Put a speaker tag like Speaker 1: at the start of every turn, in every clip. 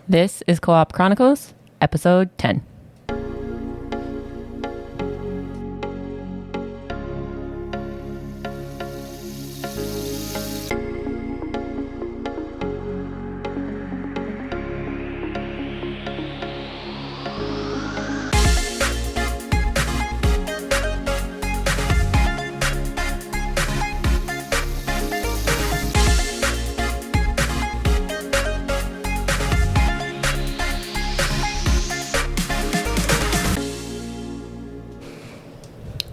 Speaker 1: This is Co-op Chronicles, episode 10.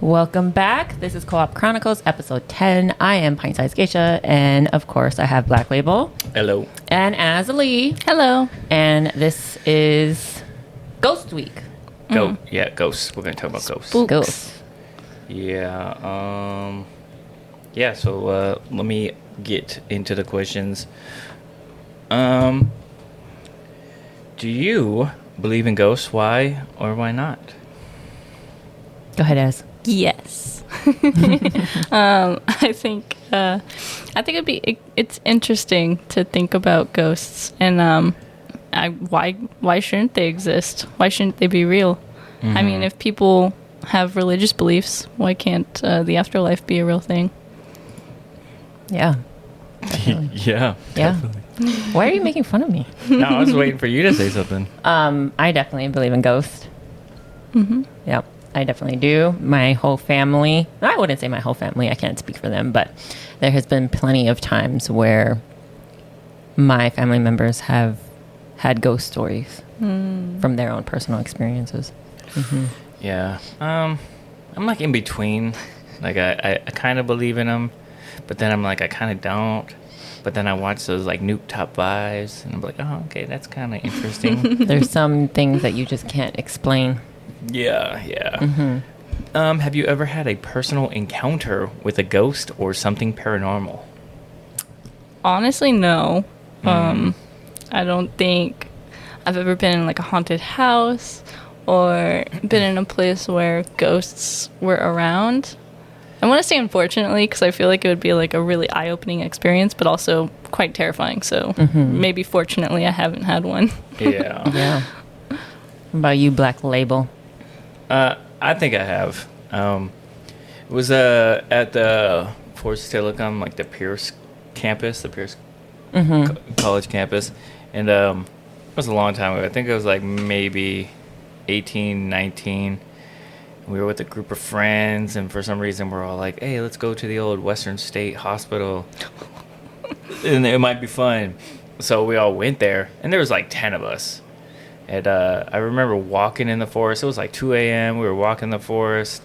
Speaker 1: Welcome back. This is Co-op Chronicles, episode 10. I am Pint-Sized Geisha, and of course, I have Black Label.
Speaker 2: Hello.
Speaker 1: And Azalee.
Speaker 3: Hello.
Speaker 1: And this is Ghost Week.
Speaker 2: Yeah, ghosts. We're going to talk about ghosts.
Speaker 3: Spooks.
Speaker 1: Ghosts.
Speaker 2: Yeah, so let me get into the questions. Do you believe in ghosts? Why or why not?
Speaker 1: Go ahead, Az.
Speaker 3: Yes. I think it's interesting to think about ghosts and why shouldn't they exist? Why shouldn't they be real?
Speaker 2: Mm-hmm.
Speaker 3: I mean, if people have religious beliefs, why can't the afterlife be a real thing?
Speaker 1: Yeah.
Speaker 2: Yeah.
Speaker 1: Definitely. Why are you making fun of me?
Speaker 2: No, I was waiting for you to say something.
Speaker 1: I definitely believe in ghosts.
Speaker 3: Mm-hmm.
Speaker 1: Yep. I definitely do. My whole family, I wouldn't say my whole family, I can't speak for them, but there has been plenty of times where my family members have had ghost stories from their own personal experiences. Mm-hmm.
Speaker 2: Yeah. I'm like in between. Like I kind of believe in them, but then I'm like, I kind of don't. But then I watch those like Nuke Top 5s and I'm like, oh, okay, that's kind of interesting.
Speaker 1: There's some things that you just can't explain.
Speaker 2: Yeah. Mm-hmm. Have you ever had a personal encounter with a ghost or something paranormal?
Speaker 3: Honestly, no. I don't think I've ever been in like a haunted house or been in a place where ghosts were around. I want to say unfortunately because I feel like it would be like a really eye-opening experience, but also quite terrifying. So maybe fortunately I haven't had one.
Speaker 2: Yeah.
Speaker 1: Yeah. What about you, Black Label?
Speaker 2: I think I have. It was at the Forest Telecom, like the Pierce campus, the Pierce college campus, and it was a long time ago. I think it was like maybe 18, 19. We were with a group of friends, and for some reason we're all like, hey, let's go to the old Western State Hospital. And it might be fun. So we all went there, and there was like 10 of us. And I remember walking in the forest. It was like 2 a.m. We were walking the forest,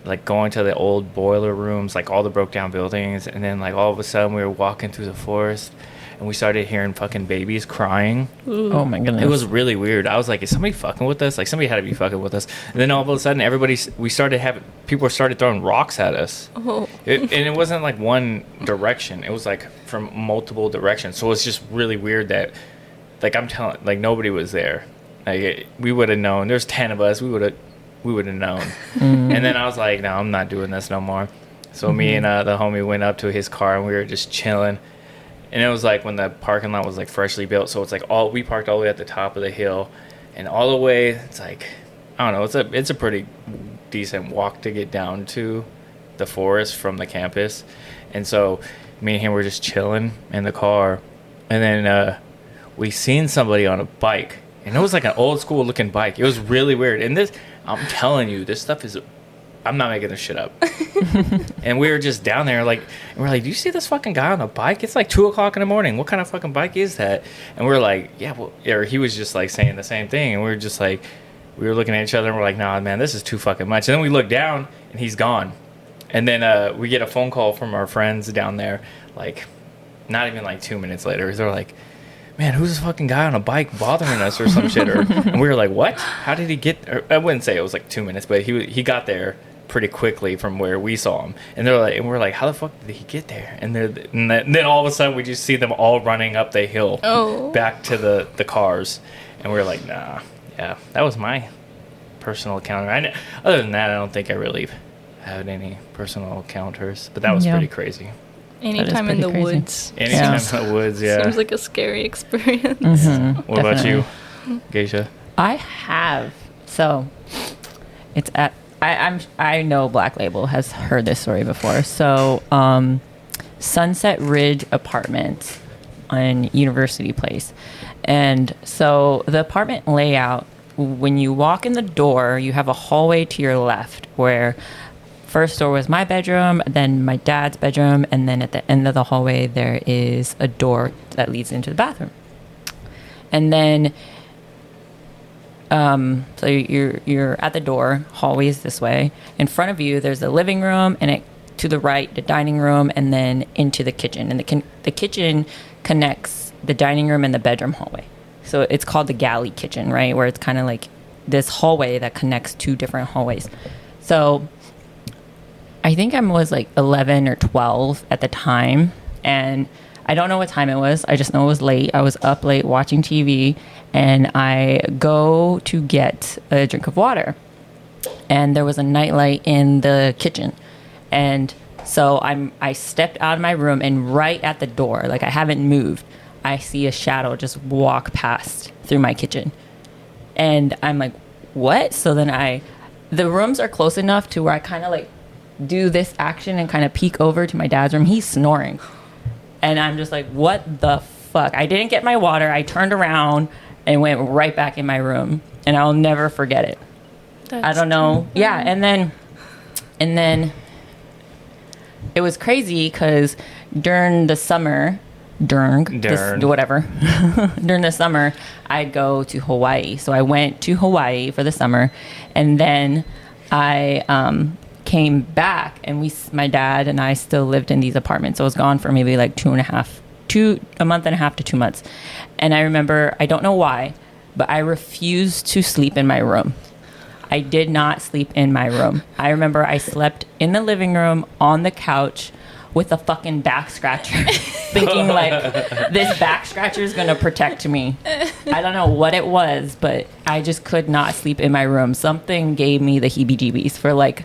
Speaker 2: like going to the old boiler rooms, like all the broke down buildings. And then like all of a sudden we were walking through the forest and we started hearing fucking babies crying.
Speaker 1: Ooh. Oh my goodness.
Speaker 2: It was really weird. I was like, is somebody fucking with us? Like somebody had to be fucking with us. And then all of a sudden people started throwing rocks at us.
Speaker 3: Oh.
Speaker 2: And it wasn't like one direction. It was like from multiple directions. So it's just really weird that, like I'm telling, like nobody was there. Like we would have known. There's 10 of us. We would have known. And then I was like, no, I'm not doing this no more. So me and the homie went up to his car and we were just chilling. And it was like when the parking lot was like freshly built. So it's like we parked all the way at the top of the hill, and all the way it's like, I don't know. It's a pretty decent walk to get down to the forest from the campus. And so me and him were just chilling in the car, and then we seen somebody on a bike. And it was like an old school looking bike. It was really weird. And this, I'm telling you, this stuff is, I'm not making this shit up. And we were just down there like, and we're like, do you see this fucking guy on a bike? It's like 2 o'clock in the morning. What kind of fucking bike is that? And we're like, yeah, well, or he was just like saying the same thing. And we were just like, we were looking at each other and we're like, nah, man, this is too fucking much. And then we look down and he's gone. And then we get a phone call from our friends down there, like not even like 2 minutes later. They're like, man, who's this fucking guy on a bike bothering us or some shit? And we were like, what? How did he get? I wouldn't say it was like 2 minutes, but he got there pretty quickly from where we saw him. And they're like, and we're like, how the fuck did he get there? And then all of a sudden we just see them all running up the hill back to the cars. And we're like, nah, yeah, that was my personal encounter. Other than that, I don't think I really had any personal encounters, but that was pretty crazy.
Speaker 3: Anytime in
Speaker 1: pretty
Speaker 3: the
Speaker 1: crazy.
Speaker 3: woods.
Speaker 2: Anytime in the woods, yeah.
Speaker 3: Seems like a scary experience.
Speaker 2: What about you, Geisha?
Speaker 1: I have. So it's at I know Black Label has heard this story before. So Sunset Ridge Apartments on University Place. And so the apartment layout, when you walk in the door, you have a hallway to your left where first door was my bedroom, then my dad's bedroom, and then at the end of the hallway there is a door that leads into the bathroom. And then so you're at the door, hallways this way. In front of you there's the living room, and to the right the dining room, and then into the kitchen. And the kitchen connects the dining room and the bedroom hallway. So it's called the galley kitchen, right? Where it's kind of like this hallway that connects two different hallways. So I think I was like 11 or 12 at the time, and I don't know what time it was. I just know it was late. I was up late watching TV, and I go to get a drink of water, and there was a nightlight in the kitchen. And so I stepped out of my room, and right at the door, like I haven't moved, I see a shadow just walk past through my kitchen. And I'm like, what? So then the rooms are close enough to where I kind of like do this action and kind of peek over to my dad's room. He's snoring. And I'm just like, what the fuck? I didn't get my water. I turned around and went right back in my room. And I'll never forget it. I don't know. Terrible. Yeah. And then it was crazy because during the summer, during the summer, I'd go to Hawaii. So I went to Hawaii for the summer, and then I came back, and my dad and I still lived in these apartments. So I was gone for maybe like a month and a half to 2 months. And I remember, I don't know why, but I refused to sleep in my room. I did not sleep in my room. I remember I slept in the living room on the couch with a fucking back scratcher, thinking like this back scratcher is gonna protect me. I don't know what it was, but I just could not sleep in my room. Something gave me the heebie-jeebies for like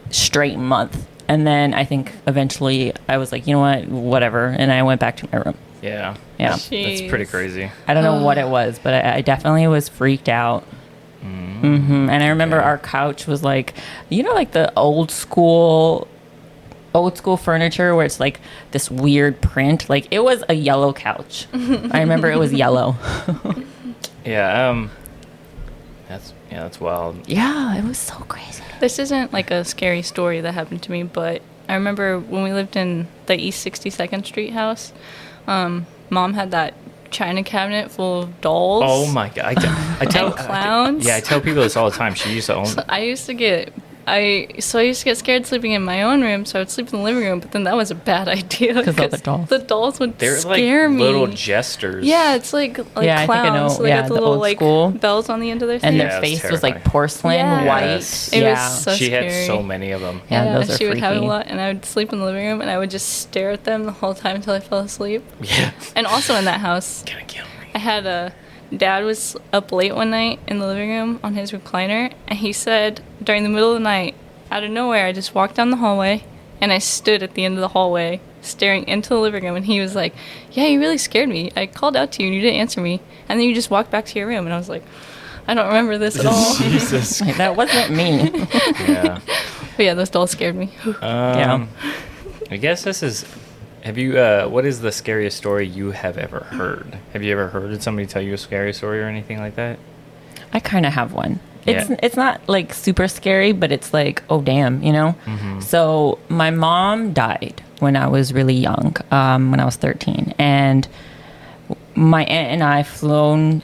Speaker 1: straight month. And then I think eventually I was like, you know what, whatever. And I went back to my room.
Speaker 2: Yeah.
Speaker 3: Jeez.
Speaker 2: That's pretty crazy.
Speaker 1: I don't know what it was, but I definitely was freaked out. Mm-hmm. And I remember our couch was like, you know, like the old school furniture where it's like this weird print. Like it was a yellow couch. I remember it was yellow.
Speaker 2: Yeah. That's wild.
Speaker 1: Yeah, it was so crazy.
Speaker 3: This isn't like a scary story that happened to me, but I remember when we lived in the East 62nd Street house, Mom had that china cabinet full of dolls.
Speaker 2: Oh my god! I tell
Speaker 3: clowns.
Speaker 2: I tell people this all the time. She used to own.
Speaker 3: So I used to get scared sleeping in my own room, so I would sleep in the living room. But then that was a bad idea
Speaker 1: because of the dolls.
Speaker 3: The dolls would
Speaker 2: They're
Speaker 3: scare
Speaker 2: like
Speaker 3: me.
Speaker 2: little jesters.
Speaker 3: Yeah, it's like
Speaker 1: yeah,
Speaker 3: clowns.
Speaker 1: I think I know.
Speaker 3: So they
Speaker 1: Yeah,
Speaker 3: got the
Speaker 1: the
Speaker 3: little
Speaker 1: old
Speaker 3: like
Speaker 1: school.
Speaker 3: bells on the end of their
Speaker 1: And
Speaker 3: thing.
Speaker 1: their face was
Speaker 2: terrifying.
Speaker 1: like porcelain white.
Speaker 2: Yes.
Speaker 3: It
Speaker 1: yeah.
Speaker 3: was so
Speaker 2: She
Speaker 3: scary.
Speaker 2: had so many of them.
Speaker 1: Yeah, those are
Speaker 3: she would have a
Speaker 1: freaky.
Speaker 3: lot, and I would sleep in the living room, and I would just stare at them the whole time until I fell asleep.
Speaker 2: Yeah.
Speaker 3: And also in that house,
Speaker 2: Gonna kill me.
Speaker 3: I had Dad was up late one night in the living room on his recliner, and he said during the middle of the night, out of nowhere, I just walked down the hallway, and I stood at the end of the hallway staring into the living room, and he was like, yeah, you really scared me. I called out to you, and you didn't answer me, and then you just walked back to your room, and I was like, I don't remember this at all.
Speaker 2: Jesus.
Speaker 1: Like, that wasn't me.
Speaker 2: Yeah.
Speaker 3: But yeah, those dolls scared me.
Speaker 1: Yeah.
Speaker 2: I guess this is. Have you? What is the scariest story you have ever heard? Have you ever heard somebody tell you a scary story or anything like that?
Speaker 1: I kind of have one.
Speaker 2: Yeah.
Speaker 1: It's not like super scary, but it's like, oh damn, you know.
Speaker 2: Mm-hmm.
Speaker 1: So my mom died when I was really young, when I was 13, and my aunt and I flew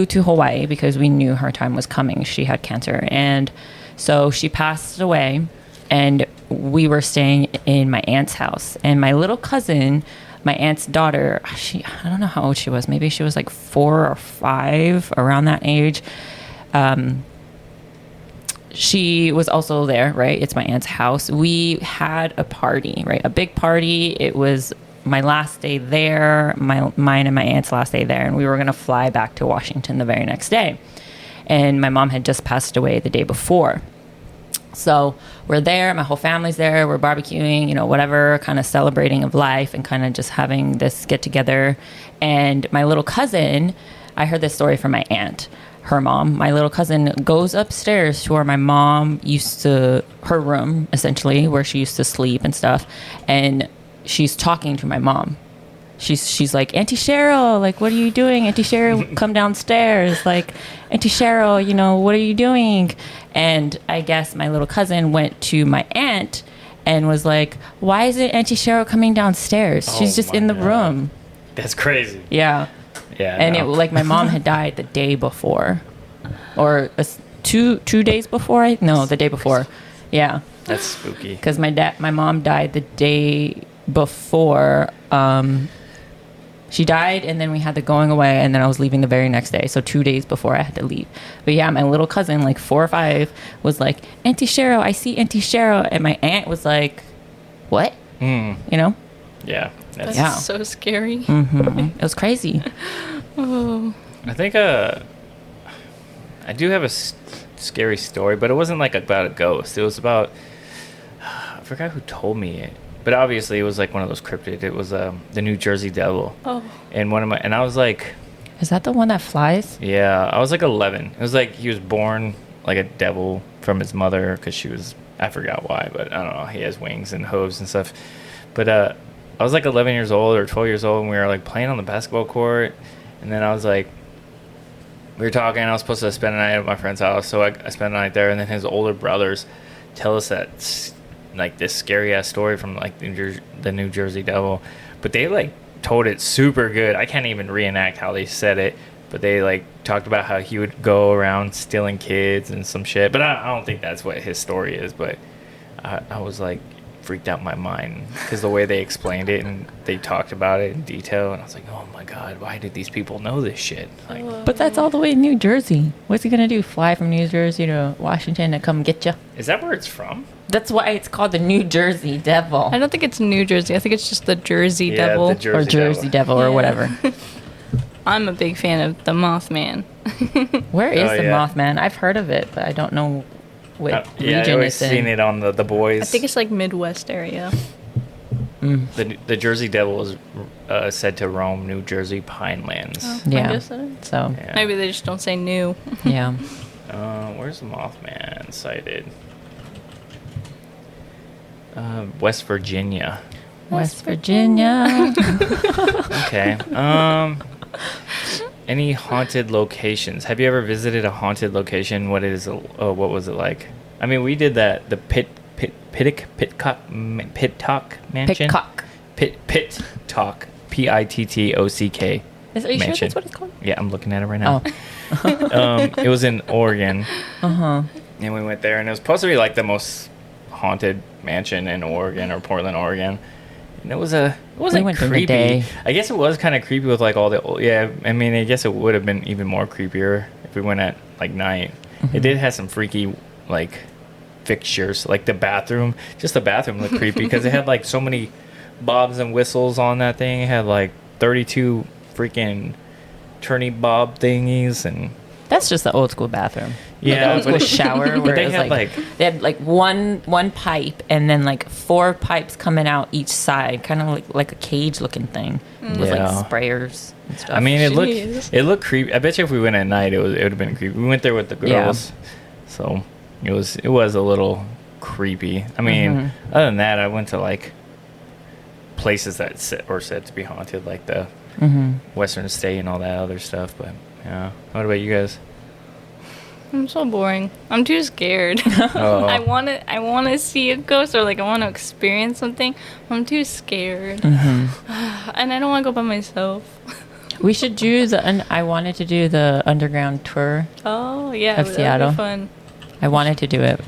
Speaker 1: to Hawaii because we knew her time was coming. She had cancer, and so she passed away, and we were staying in my aunt's house, and my little cousin, my aunt's daughter, I don't know how old she was. Maybe she was like 4 or 5, around that age. She was also there, right? It's my aunt's house. We had a party, right? A big party. It was my last day there, mine and my aunt's last day there, and we were going to fly back to Washington the very next day. And my mom had just passed away the day before. So we're there, my whole family's there, we're barbecuing, you know, whatever, kind of celebrating of life and kind of just having this get together. And my little cousin, I heard this story from my aunt, her mom. My little cousin goes upstairs to where my mom used to, her room essentially, where she used to sleep and stuff. And she's talking to my mom. She's like, Auntie Cheryl, like, what are you doing? Auntie Cheryl, come downstairs. Like, Auntie Cheryl, you know, what are you doing? And I guess my little cousin went to my aunt and was like, why isn't Auntie Cheryl coming downstairs? She's just in the room.
Speaker 2: That's crazy.
Speaker 1: Yeah.
Speaker 2: Yeah.
Speaker 1: And it like my mom had died the day before, or two days before. The day before. Yeah.
Speaker 2: That's spooky.
Speaker 1: Because my mom died the day before. She died, and then we had the going away, and then I was leaving the very next day. So 2 days before I had to leave. But yeah, my little cousin, like 4 or 5, was like, Auntie Cheryl, I see Auntie Cheryl. And my aunt was like, what? You know?
Speaker 2: Yeah.
Speaker 3: That's so scary.
Speaker 1: It was crazy.
Speaker 3: Oh.
Speaker 2: I think I do have a scary story, but it wasn't like about a ghost. It was about, I forgot who told me it. But obviously, it was like one of those cryptid. It was the New Jersey Devil.
Speaker 3: Oh.
Speaker 2: And I was like,
Speaker 1: Is that the one that flies?
Speaker 2: yeah, I was like 11. It was like he was born like a devil from his mother because she was, I forgot why, but I don't know. He has wings and hooves and stuff. But I was like 11 years old or 12 years old, and we were like playing on the basketball court. And then I was like, we were talking. I was supposed to spend the night at my friend's house, so I spent the night there. And then his older brothers tell us that like this scary ass story from like the New Jersey Devil, but they like told it super good. I can't even reenact how they said it, but they like talked about how he would go around stealing kids and some shit. But I don't think that's what his story is. But I was like freaked out in my mind because the way they explained it and they talked about it in detail, and I was like, oh my god, why did these people know this shit? Like,
Speaker 1: But that's all the way in New Jersey. What's he gonna do? Fly from New Jersey to Washington to come get you?
Speaker 2: is that where it's from?
Speaker 1: That's why it's called the New Jersey Devil.
Speaker 3: I don't think it's New Jersey. I think it's just the Jersey Devil.
Speaker 2: The Jersey
Speaker 1: or Jersey Devil or
Speaker 3: Yeah.
Speaker 1: whatever.
Speaker 3: I'm a big fan of the Mothman.
Speaker 1: Where is
Speaker 2: Oh,
Speaker 1: the
Speaker 2: yeah.
Speaker 1: Mothman? I've heard of it, but I don't know what
Speaker 2: Yeah, I
Speaker 1: region
Speaker 2: always
Speaker 1: it's in.
Speaker 2: seen it on the boys.
Speaker 3: I think it's like Midwest area.
Speaker 2: The Jersey Devil is said to roam New Jersey pinelands.
Speaker 3: I
Speaker 1: Yeah.
Speaker 3: guess so.
Speaker 1: So,
Speaker 2: Yeah.
Speaker 3: Maybe they just don't say new.
Speaker 1: yeah.
Speaker 2: Where's the Mothman sighted? West Virginia.
Speaker 1: West Virginia.
Speaker 2: Okay. Any haunted locations? Have you ever visited a haunted location? What was it like? I mean, we did that. The Pitcock Mansion.
Speaker 1: Pitcock.
Speaker 2: Pittock. Pittock.
Speaker 1: Are you sure
Speaker 2: Mansion.
Speaker 1: that's what it's called?
Speaker 2: Yeah, I'm looking at it right now.
Speaker 1: Oh.
Speaker 2: It was in Oregon.
Speaker 1: Uh-huh.
Speaker 2: And we went there, and it was supposed to be like the most haunted mansion in Oregon or Portland, Oregon. And it wasn't
Speaker 1: We went during the
Speaker 2: creepy.
Speaker 1: day.
Speaker 2: I guess it was kind of creepy with like all the I mean, I guess it would have been even more creepier if we went at like night. It did have some freaky like fixtures, like the bathroom. Just the bathroom looked creepy because it had like so many bobs and whistles on that thing. It had like 32 freaking turny bob thingies, and
Speaker 1: That's just the old school bathroom.
Speaker 2: Yeah,
Speaker 1: Like the old school
Speaker 2: but-
Speaker 1: shower
Speaker 2: but
Speaker 1: where
Speaker 2: they
Speaker 1: it was
Speaker 2: had,
Speaker 1: like, they had like one pipe and then like 4 pipes coming out each side, kind of like a cage looking thing with
Speaker 2: Yeah.
Speaker 1: like sprayers and stuff.
Speaker 2: I mean,
Speaker 3: Jeez.
Speaker 2: it looked creepy. I bet you if we went at night, it would have been creepy. We went there with the
Speaker 1: Yeah.
Speaker 2: girls, so it was a little creepy. I mean, other than that, I went to like places that were said to be haunted, like the Western State and all that other stuff. But yeah, what about you guys?
Speaker 3: I'm so boring. I'm too scared.
Speaker 2: Oh.
Speaker 3: I want to see a ghost or like I want to experience something. I'm too scared. And I don't want to go by myself.
Speaker 1: we should do I wanted to do the underground tour.
Speaker 3: Oh, yeah.
Speaker 1: Of
Speaker 3: That would
Speaker 1: Seattle.
Speaker 3: be fun.
Speaker 1: I wanted to do it.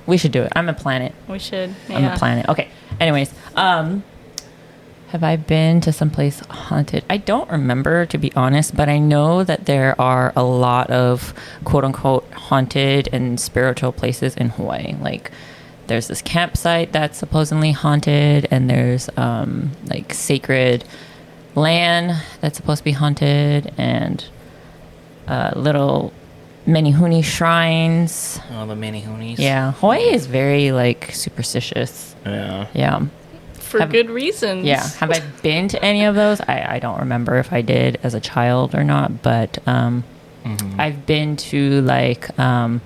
Speaker 1: We should do it. I'm a planet.
Speaker 3: We should.
Speaker 1: I'm a planet. Okay. Anyways, have I been to someplace haunted? I don't remember, to be honest, but I know that there are a lot of quote unquote haunted and spiritual places in Hawaii. Like there's this campsite that's supposedly haunted, and there's like sacred land that's supposed to be haunted, and little Menehune shrines.
Speaker 2: Oh, the mini hoonies.
Speaker 1: Yeah, Hawaii is very like superstitious.
Speaker 2: Yeah.
Speaker 1: Yeah.
Speaker 3: For good reasons.
Speaker 1: Yeah. Have I been to any of those? I don't remember if I did as a child or not, but I've been to like some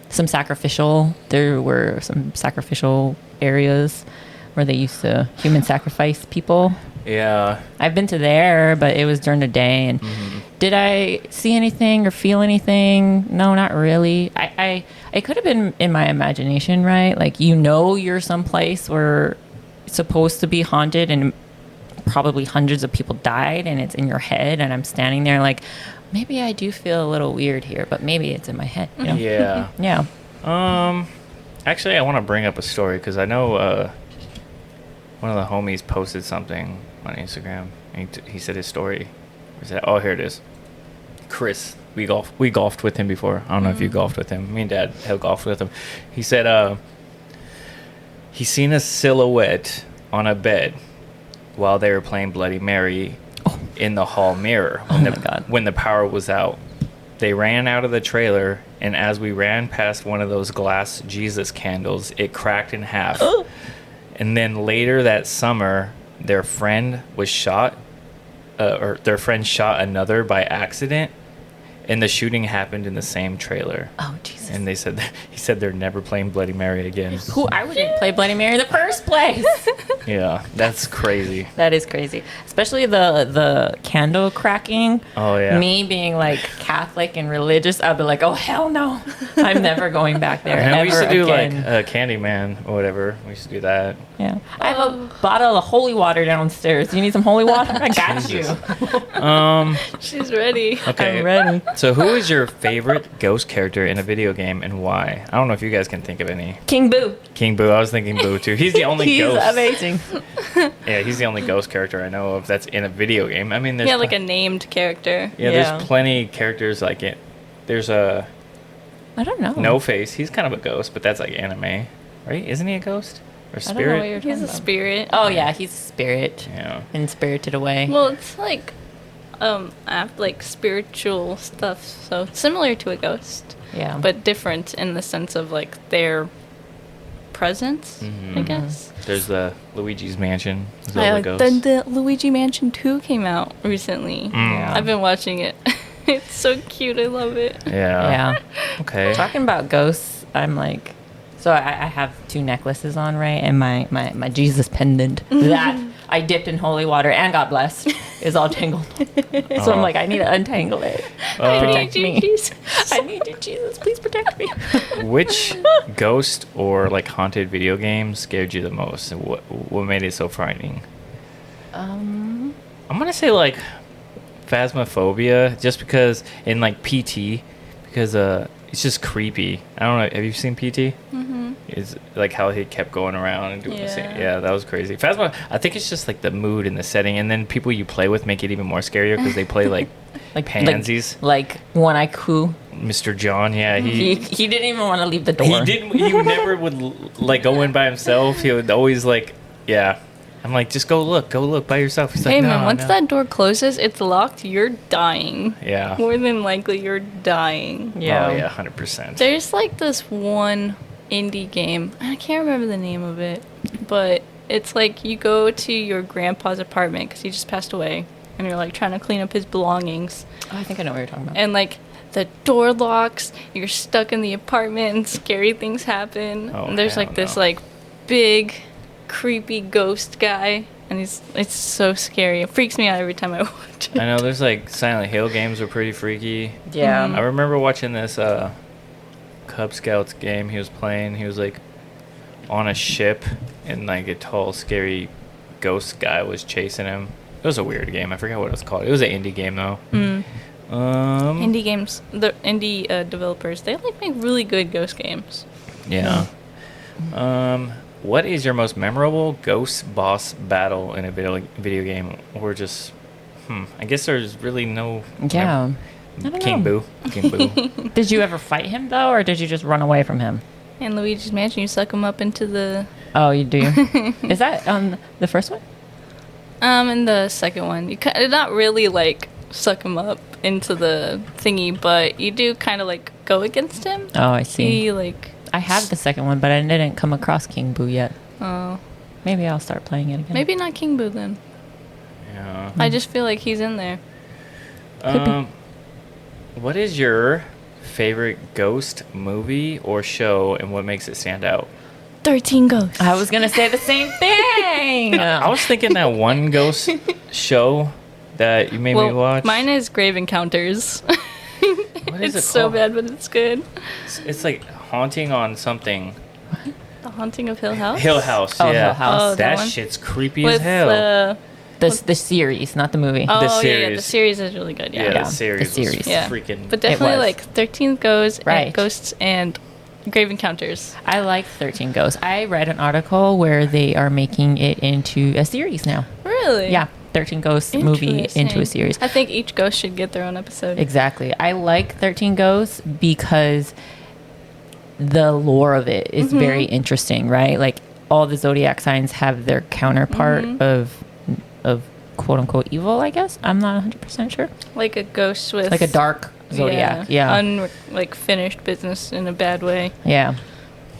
Speaker 1: sacrificial. There were some sacrificial areas where they used to human sacrifice people.
Speaker 2: Yeah.
Speaker 1: I've been to there, but it was during the day. And did I see anything or feel anything? No, not really. It could have been in my imagination, right? Like, you're someplace where it's supposed to be haunted and probably hundreds of people died, and it's in your head, and I'm standing there like, maybe I do feel a little weird here, but maybe it's in my head. You know?
Speaker 2: Yeah.
Speaker 1: Yeah.
Speaker 2: Actually, I want to bring up a story because I know one of the homies posted something on Instagram. And he said his story. He said, "Oh, here it is." Chris, we golfed with him before. I don't know if you golfed with him. Me and Dad have golfed with him. He said he seen a silhouette on a bed while they were playing Bloody Mary in the hall mirror when the power was out. They ran out of the trailer, and as we ran past one of those glass Jesus candles, it cracked in half. And then later that summer, their friend was shot, or their friend shot another by accident, and the shooting happened in the same trailer.
Speaker 1: Oh, Jesus.
Speaker 2: And he said they're never playing Bloody Mary again.
Speaker 1: I wouldn't play Bloody Mary in the first place.
Speaker 2: Yeah, that's crazy.
Speaker 1: That is crazy. Especially the candle cracking.
Speaker 2: Oh, yeah.
Speaker 1: Me being like Catholic and religious, I'd be like, oh, hell no. I'm never going back there.
Speaker 2: And we used to do
Speaker 1: again.
Speaker 2: like Candyman or whatever. We used to do that.
Speaker 1: Yeah. I have a bottle of holy water downstairs. Do you need some holy water? I got you.
Speaker 3: She's ready.
Speaker 2: Okay.
Speaker 1: I'm ready.
Speaker 2: So who is your favorite ghost character in a video game and why? I don't know if you guys can think of any.
Speaker 1: King Boo.
Speaker 2: King Boo. I was thinking Boo too. He's the only
Speaker 1: He's
Speaker 2: ghost.
Speaker 1: amazing.
Speaker 2: Yeah, he's the only ghost character I know of that's in a video game. I mean, there's
Speaker 3: like a named character.
Speaker 2: Yeah,
Speaker 1: Yeah.
Speaker 2: there's plenty characters like it. There's a
Speaker 1: I don't know.
Speaker 2: No Face. He's kind of a ghost, but that's like anime, right? Isn't he a ghost or
Speaker 1: I don't know
Speaker 2: spirit?
Speaker 1: what you're
Speaker 3: He's
Speaker 1: talking
Speaker 3: a
Speaker 1: about.
Speaker 3: spirit.
Speaker 1: Oh, yeah. He's a spirit.
Speaker 2: Yeah.
Speaker 1: And spirited away.
Speaker 3: Well, it's like I have like spiritual stuff, so similar to a ghost,
Speaker 1: yeah.
Speaker 3: but different in the sense of like their presence, I guess.
Speaker 2: There's the Luigi's Mansion.
Speaker 3: Yeah,
Speaker 2: Zelda
Speaker 3: like
Speaker 2: ghost.
Speaker 3: the Luigi Mansion 2 came out recently.
Speaker 1: Yeah.
Speaker 3: I've been watching it. It's so cute. I love it.
Speaker 2: Yeah.
Speaker 1: Yeah.
Speaker 2: Okay.
Speaker 1: Talking about ghosts, I'm like, so I have 2 necklaces on, right? And my Jesus pendant that I dipped in holy water and got blessed is all tangled. So I'm like, I need to untangle it. Protect me.
Speaker 3: Jesus.
Speaker 1: I need you, Jesus. Please protect me.
Speaker 2: Which ghost or like haunted video game scared you the most? And what made it so frightening? I'm gonna say like Phasmophobia, just because in like PT, because it's just creepy. I don't know. Have you seen PT? Mm-hmm. It's like how he kept going around and doing the same. Yeah, that was crazy. Phasma. I think it's just like the mood and the setting, and then people you play with make it even more scarier because they play like pansies.
Speaker 1: Like One Eye Coup.
Speaker 2: Mr. John, yeah,
Speaker 1: He didn't even want to leave the door.
Speaker 2: he didn't. He never would like go in by himself. He would always like, yeah. I'm like, just go look by yourself. He's like,
Speaker 3: Hey
Speaker 2: no,
Speaker 3: man, once
Speaker 2: no.
Speaker 3: that door closes, it's locked. You're dying.
Speaker 2: Yeah.
Speaker 3: More than likely, you're dying.
Speaker 1: Yeah.
Speaker 2: Oh yeah, 100%.
Speaker 3: There's like this one indie game. I can't remember the name of it, but it's like you go to your grandpa's apartment because he just passed away, and you're like trying to clean up his belongings,
Speaker 1: Oh, I think I know what you're talking about.
Speaker 3: and like the door locks. You're stuck in the apartment, and scary things happen.
Speaker 2: Oh,
Speaker 3: And there's
Speaker 2: hell
Speaker 3: like this
Speaker 2: no.
Speaker 3: like big, creepy ghost guy, and it's so scary. It freaks me out every time I watch it.
Speaker 2: I know there's like Silent Hill games are pretty freaky.
Speaker 1: Yeah.
Speaker 2: I remember watching this Cub Scouts game he was playing. He was like on a ship and like a tall, scary ghost guy was chasing him. It was a weird game. I forgot what it was called. It was an indie game though.
Speaker 3: Indie games, the indie developers, they like make really good ghost games.
Speaker 2: Yeah. What is your most memorable ghost boss battle in a video game, or just? I guess there's really no.
Speaker 1: Yeah. I don't
Speaker 2: King
Speaker 1: know.
Speaker 2: Boo. King Boo.
Speaker 1: Did you ever fight him, though, or did you just run away from him?
Speaker 3: In Luigi's Mansion, you suck him up into the
Speaker 1: Oh, you do? Is that on the first one?
Speaker 3: in the second one, you not really like suck him up. into the thingy, but you do kind of like go against him.
Speaker 1: Oh, I see.
Speaker 3: He like,
Speaker 1: I have the second one, but I didn't come across King Boo yet.
Speaker 3: oh,
Speaker 1: Maybe I'll start playing it again.
Speaker 3: maybe not King Boo then.
Speaker 2: Yeah.
Speaker 3: I just feel like he's in there.
Speaker 2: What is your favorite ghost movie or show, and what makes it stand out?
Speaker 3: 13 Ghosts.
Speaker 1: I was gonna say the same thing.
Speaker 2: I was thinking that one ghost show that you made me watch.
Speaker 3: Mine is Grave Encounters.
Speaker 2: What is
Speaker 3: It's
Speaker 2: it
Speaker 3: so
Speaker 2: called?
Speaker 3: bad, but it's good.
Speaker 2: It's like Haunting on something.
Speaker 3: The Haunting of Hill House?
Speaker 2: Hill House.
Speaker 1: Oh,
Speaker 2: Yeah.
Speaker 1: Hill House.
Speaker 3: Oh, that
Speaker 2: that
Speaker 3: one?
Speaker 2: shit's creepy
Speaker 3: With
Speaker 2: as hell.
Speaker 1: The series, not the movie.
Speaker 3: Oh, yeah, the
Speaker 2: series.
Speaker 3: series is really good. Yeah.
Speaker 2: yeah,
Speaker 1: Yeah,
Speaker 2: the series.
Speaker 1: the series.
Speaker 2: Was
Speaker 3: Yeah.
Speaker 2: freaking.
Speaker 3: But definitely
Speaker 1: was.
Speaker 3: like 13 Ghosts,
Speaker 1: Right.
Speaker 3: and Ghosts and Grave Encounters.
Speaker 1: I like 13 Ghosts. I read an article where they are making it into a series now.
Speaker 3: Really?
Speaker 1: Yeah, 13 Ghosts movie into a
Speaker 3: Interesting.
Speaker 1: series.
Speaker 3: I think each ghost should get their own episode.
Speaker 1: Exactly. I like 13 Ghosts because the lore of it is very interesting, right? Like all the zodiac signs have their counterpart of quote unquote evil, I guess. I'm not 100% sure.
Speaker 3: Like a ghost with
Speaker 1: Like a dark zodiac. Yeah.
Speaker 3: like finished business in a bad way.
Speaker 1: Yeah.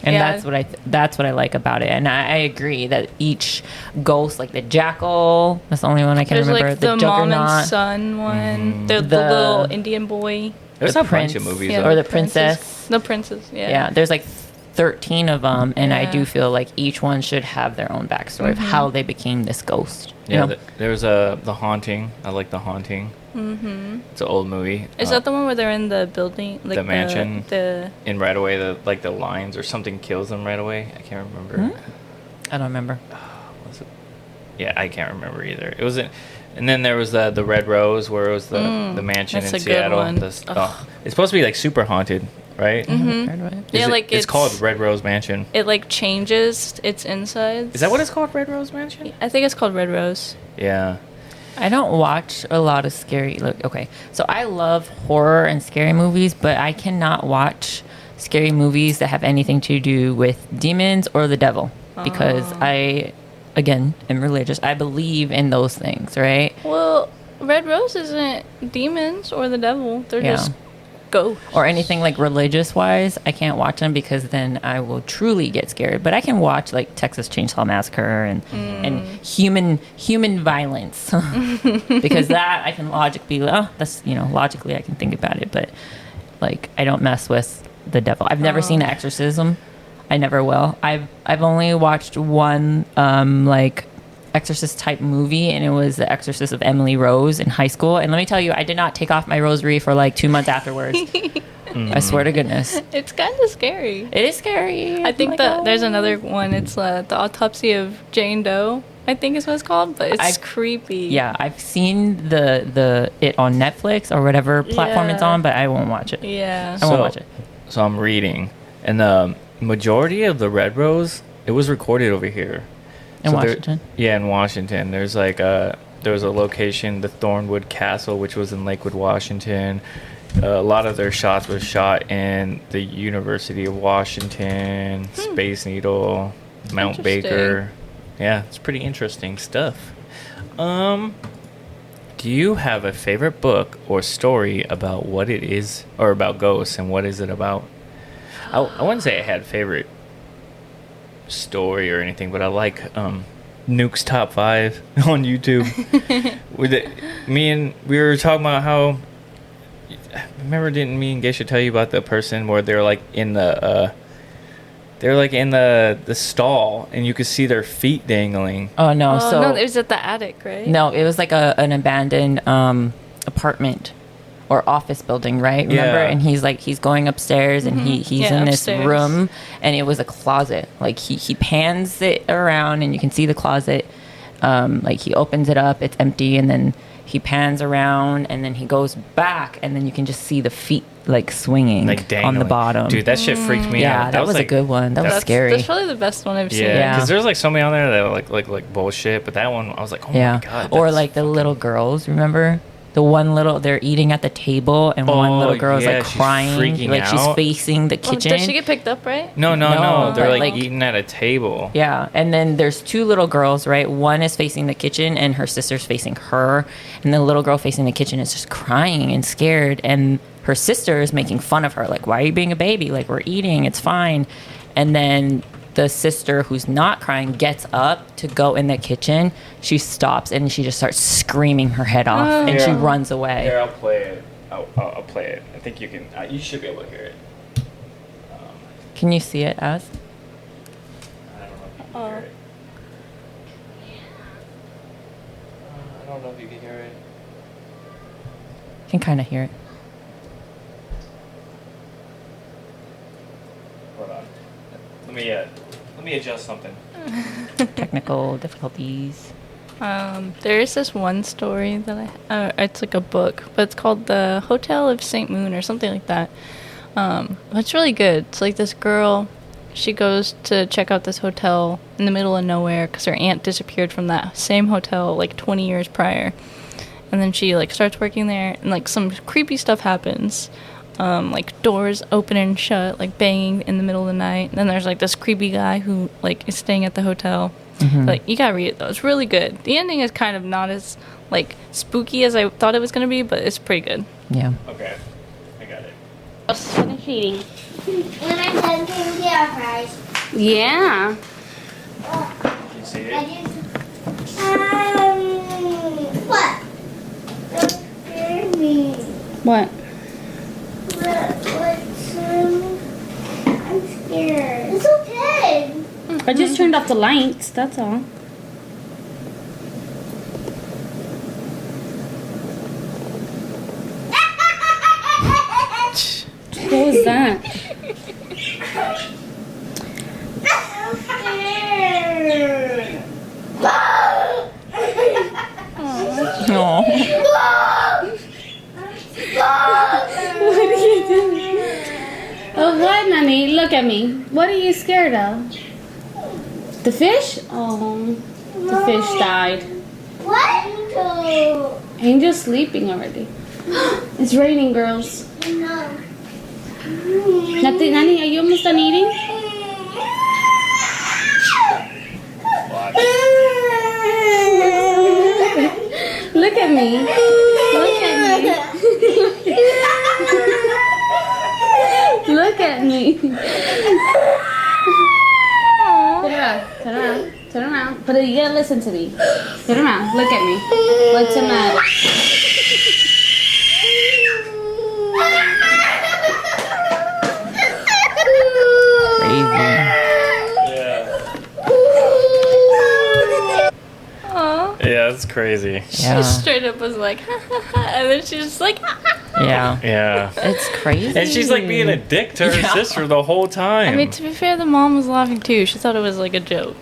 Speaker 1: And
Speaker 3: Yeah.
Speaker 1: that's what I like about it. And I agree that each ghost, like the jackal, that's the only one I can
Speaker 3: There's
Speaker 1: remember.
Speaker 3: like the mom
Speaker 1: juggernaut,
Speaker 3: and son one. The
Speaker 1: The-
Speaker 3: little Indian boy.
Speaker 2: There's
Speaker 1: the
Speaker 2: a bunch of
Speaker 1: prince.
Speaker 2: movies.
Speaker 3: Yeah,
Speaker 2: though.
Speaker 1: Or the princess.
Speaker 3: The princess, yeah.
Speaker 1: Yeah, there's like 13 of them, and I
Speaker 3: Yeah.
Speaker 1: do feel like each one should have their own backstory of how they became this ghost. you
Speaker 2: Yeah,
Speaker 1: know?
Speaker 2: there's the Haunting. I like the Haunting. Mm-hmm. It's an old movie.
Speaker 3: Is that the one where they're in the building? Like
Speaker 2: the mansion?
Speaker 3: The
Speaker 2: And right away, the lines or something kills them right away. I can't remember.
Speaker 1: I don't remember.
Speaker 2: Was it? Yeah, I can't remember either. It wasn't. And then there was the Red Rose, where it was the mansion
Speaker 3: that's
Speaker 2: in
Speaker 3: a good
Speaker 2: Seattle.
Speaker 3: one.
Speaker 2: It's supposed to be like super haunted, right?
Speaker 3: Yeah, like
Speaker 2: it's called Red Rose Mansion.
Speaker 3: it like changes its insides.
Speaker 2: Is that what it's called, Red Rose Mansion?
Speaker 3: I think it's called Red Rose.
Speaker 2: Yeah.
Speaker 1: I don't watch a lot of scary. Look, okay, so I love horror and scary movies, but I cannot watch scary movies that have anything to do with demons or the devil because I, again, am religious. I believe in those things, right?
Speaker 3: Well, Red Rose isn't demons or the devil. They're
Speaker 1: Yeah.
Speaker 3: just ghosts.
Speaker 1: Or anything like religious wise, I can't watch them because then I will truly get scared. But I can watch like Texas Chainsaw Massacre and human violence because that I can logically logically I can think about it. But like I don't mess with the devil. I've never seen an exorcism. I never will. I've only watched one like exorcist type movie, and it was The Exorcist of Emily Rose in high school. And let me tell you, I did not take off my rosary for like 2 months afterwards. I swear to goodness,
Speaker 3: It's kind of scary.
Speaker 1: it is scary.
Speaker 3: I think
Speaker 1: Like,
Speaker 3: that
Speaker 1: oh.
Speaker 3: there's another one. It's the autopsy of Jane Doe. I think is what it's called, but it's creepy.
Speaker 1: Yeah, I've seen the it on Netflix or whatever platform it's
Speaker 3: Yeah.
Speaker 1: on, but I won't watch it.
Speaker 3: Yeah.
Speaker 1: I won't watch it.
Speaker 2: So I'm reading, and the majority of the Red Rose, it was recorded over here.
Speaker 1: In
Speaker 2: So there-
Speaker 1: Washington?
Speaker 2: Yeah, in Washington. There's like there was a location, the Thornwood Castle, which was in Lakewood, Washington. A lot of their shots were shot in the University of Washington, Space Needle, Mount Baker. Yeah, it's pretty interesting stuff. Do you have a favorite book or story about what it is, or about ghosts, and what is it about? I wouldn't say I had a favorite story or anything, but I like Nuke's Top 5 on YouTube. We were talking about how, remember, didn't me and Geisha tell you about the person where they're like in the the stall and you could see their feet dangling.
Speaker 1: Oh no!
Speaker 3: Oh,
Speaker 1: so
Speaker 3: no, it was at the attic, right?
Speaker 1: no, it was like an abandoned apartment or office building, right? Remember?
Speaker 2: Yeah.
Speaker 1: And he's going upstairs and he's
Speaker 3: Yeah,
Speaker 1: in
Speaker 3: upstairs.
Speaker 1: this room, and it was a closet. Like he pans it around and you can see the closet. Like he opens it up, it's empty, and then he pans around and then he goes back and then you can just see the feet like swinging
Speaker 2: Like
Speaker 1: on
Speaker 2: dangling.
Speaker 1: the bottom.
Speaker 2: Dude, that shit freaked me
Speaker 1: yeah,
Speaker 2: out.
Speaker 1: that was a
Speaker 2: like,
Speaker 1: good one. That was
Speaker 3: That's,
Speaker 1: scary.
Speaker 3: That's probably the best one I've seen.
Speaker 2: Yeah,
Speaker 1: Yeah.
Speaker 2: because there's like so many on there that are like bullshit, but that one I was like, oh
Speaker 1: Yeah.
Speaker 2: my god.
Speaker 1: Or
Speaker 2: that's
Speaker 1: like the
Speaker 2: fucking-
Speaker 1: little girls, remember? The one little, they're eating at the table, and one little girl is like
Speaker 2: she's
Speaker 1: crying,
Speaker 2: freaking
Speaker 1: like she's
Speaker 2: out.
Speaker 1: facing the
Speaker 3: Oh,
Speaker 1: kitchen.
Speaker 3: did she get picked up, right?
Speaker 2: No.
Speaker 1: No,
Speaker 2: They're
Speaker 1: but,
Speaker 2: like
Speaker 1: like-
Speaker 2: eating at a table.
Speaker 1: Yeah, and then there's two little girls, right? One is facing the kitchen, and her sister's facing her, and the little girl facing the kitchen is just crying and scared, and her sister is making fun of her, like, "Why are you being a baby? Like, we're eating, it's fine." And then the sister who's not crying gets up to go in the kitchen. She stops and she just starts screaming her head off, and she
Speaker 2: Here.
Speaker 1: runs away.
Speaker 2: Here, I'll play it. I'll play it. I think you can. You should be able to hear it.
Speaker 1: Can you see it, Az?
Speaker 2: I don't know if you can hear it. I don't know if you can hear it.
Speaker 1: Can kind of hear it.
Speaker 2: Hold on. Let me adjust something.
Speaker 1: Technical difficulties.
Speaker 3: There is this one story that it's like a book, but it's called The Hotel of St. Moon or something like that. It's really good. It's like this girl, she goes to check out this hotel in the middle of nowhere because her aunt disappeared from that same hotel like 20 years prior. And then she like starts working there, and like some creepy stuff happens. Like doors open and shut, like banging in the middle of the night. And then there's like this creepy guy who like is staying at the hotel. Like, you gotta read it though. It's really good. The ending is kind of not as like spooky as I thought it was gonna be, but it's pretty good.
Speaker 1: Yeah.
Speaker 2: Okay, I got it.
Speaker 4: Finish eating.
Speaker 5: When I'm done, can we get our fries?
Speaker 4: Yeah.
Speaker 2: Can you see
Speaker 5: I
Speaker 2: it?
Speaker 5: just, what? Don't scare me.
Speaker 4: What?
Speaker 5: What's, I'm scared. It's okay.
Speaker 4: I just turned off the lights, that's all. What was that?
Speaker 5: I'm scared.
Speaker 1: No.
Speaker 4: What are you doing? Oh, what, Nanny? Look at me. What are you scared of? The fish? Oh, the fish died.
Speaker 5: What?
Speaker 4: Angel's sleeping already. It's raining, girls.
Speaker 5: No.
Speaker 4: Nanny, are you almost done eating? Look at me. Look at me. Look at me. Turn around. Turn around. Turn around. But you gotta listen to me. Turn around. Look at me. What's the matter?
Speaker 1: Crazy.
Speaker 3: Aww.
Speaker 2: Yeah, that's crazy.
Speaker 1: Yeah.
Speaker 3: She straight up was like, ha ha ha, and then she's just like, ha ha ha.
Speaker 1: Yeah.
Speaker 2: Yeah.
Speaker 1: It's crazy.
Speaker 2: And she's like being a dick to her
Speaker 1: Yeah.
Speaker 2: sister the whole time.
Speaker 3: I mean, to be fair, the mom was laughing too. She thought it was like a joke.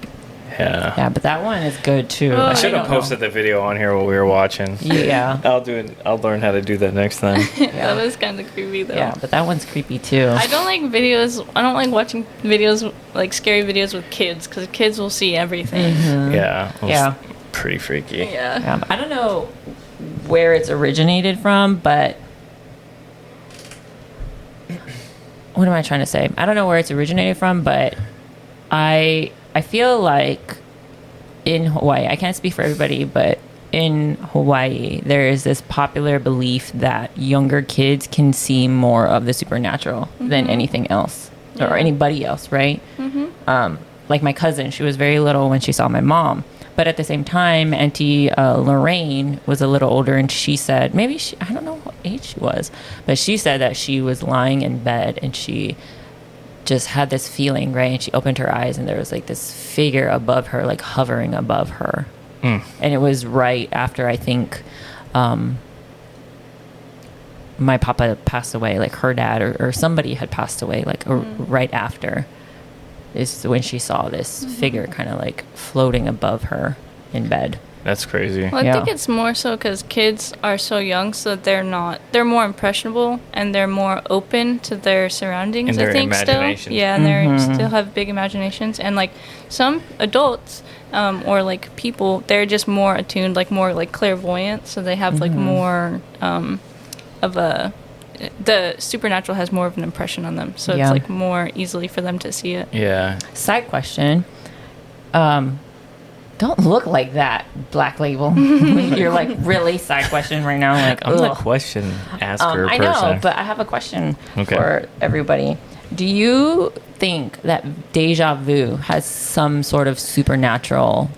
Speaker 2: yeah.
Speaker 1: Yeah, but that one is good too.
Speaker 3: Oh,
Speaker 2: I
Speaker 3: I
Speaker 2: should have
Speaker 3: don't know.
Speaker 2: posted the video on here while we were watching.
Speaker 1: Yeah.
Speaker 2: I'll do it. I'll learn how to do that next time.
Speaker 3: That was kind of creepy though.
Speaker 1: Yeah, but that one's creepy too.
Speaker 3: I don't like videos. I don't like watching videos like scary videos with kids because kids will see everything.
Speaker 2: Yeah. It was
Speaker 1: Yeah.
Speaker 2: Pretty freaky.
Speaker 3: Yeah.
Speaker 1: I don't know where it's originated from, but what am I trying to say? I don't know where it's originated from, but I feel like in Hawaii, I can't speak for everybody, but in Hawaii, there is this popular belief that younger kids can see more of the supernatural than anything else or anybody else, right? Like my cousin, she was very little when she saw my mom. But at the same time, Auntie Lorraine was a little older, and she said, I don't know what age she was, but she said that she was lying in bed and she just had this feeling, right? And she opened her eyes and there was like this figure above her, like hovering above her. And it was right after, I think, my papa passed away, like her dad or somebody had passed away, like right after. Is when she saw this figure kind of like floating above her in bed.
Speaker 2: That's crazy.
Speaker 3: Well, I
Speaker 1: Yeah.
Speaker 3: think it's more so because kids are so young, so they're more impressionable and they're more open to their surroundings.
Speaker 2: And their
Speaker 3: I think
Speaker 2: imaginations.
Speaker 3: still, yeah, and they still have big imaginations. And like some adults or like people, they're just more attuned, like more like clairvoyant, so they have like more of a. The supernatural has more of an impression on them, so
Speaker 1: Yeah.
Speaker 3: it's like more easily for them to see it.
Speaker 2: Yeah.
Speaker 1: Side question. Don't look like that, Black Label. You're like really side question right now. Like,
Speaker 2: I'm the
Speaker 1: ugh.
Speaker 2: question asker
Speaker 1: I
Speaker 2: person.
Speaker 1: know, but I have a question
Speaker 2: Okay.
Speaker 1: for everybody. Do you think that deja vu has some sort of supernatural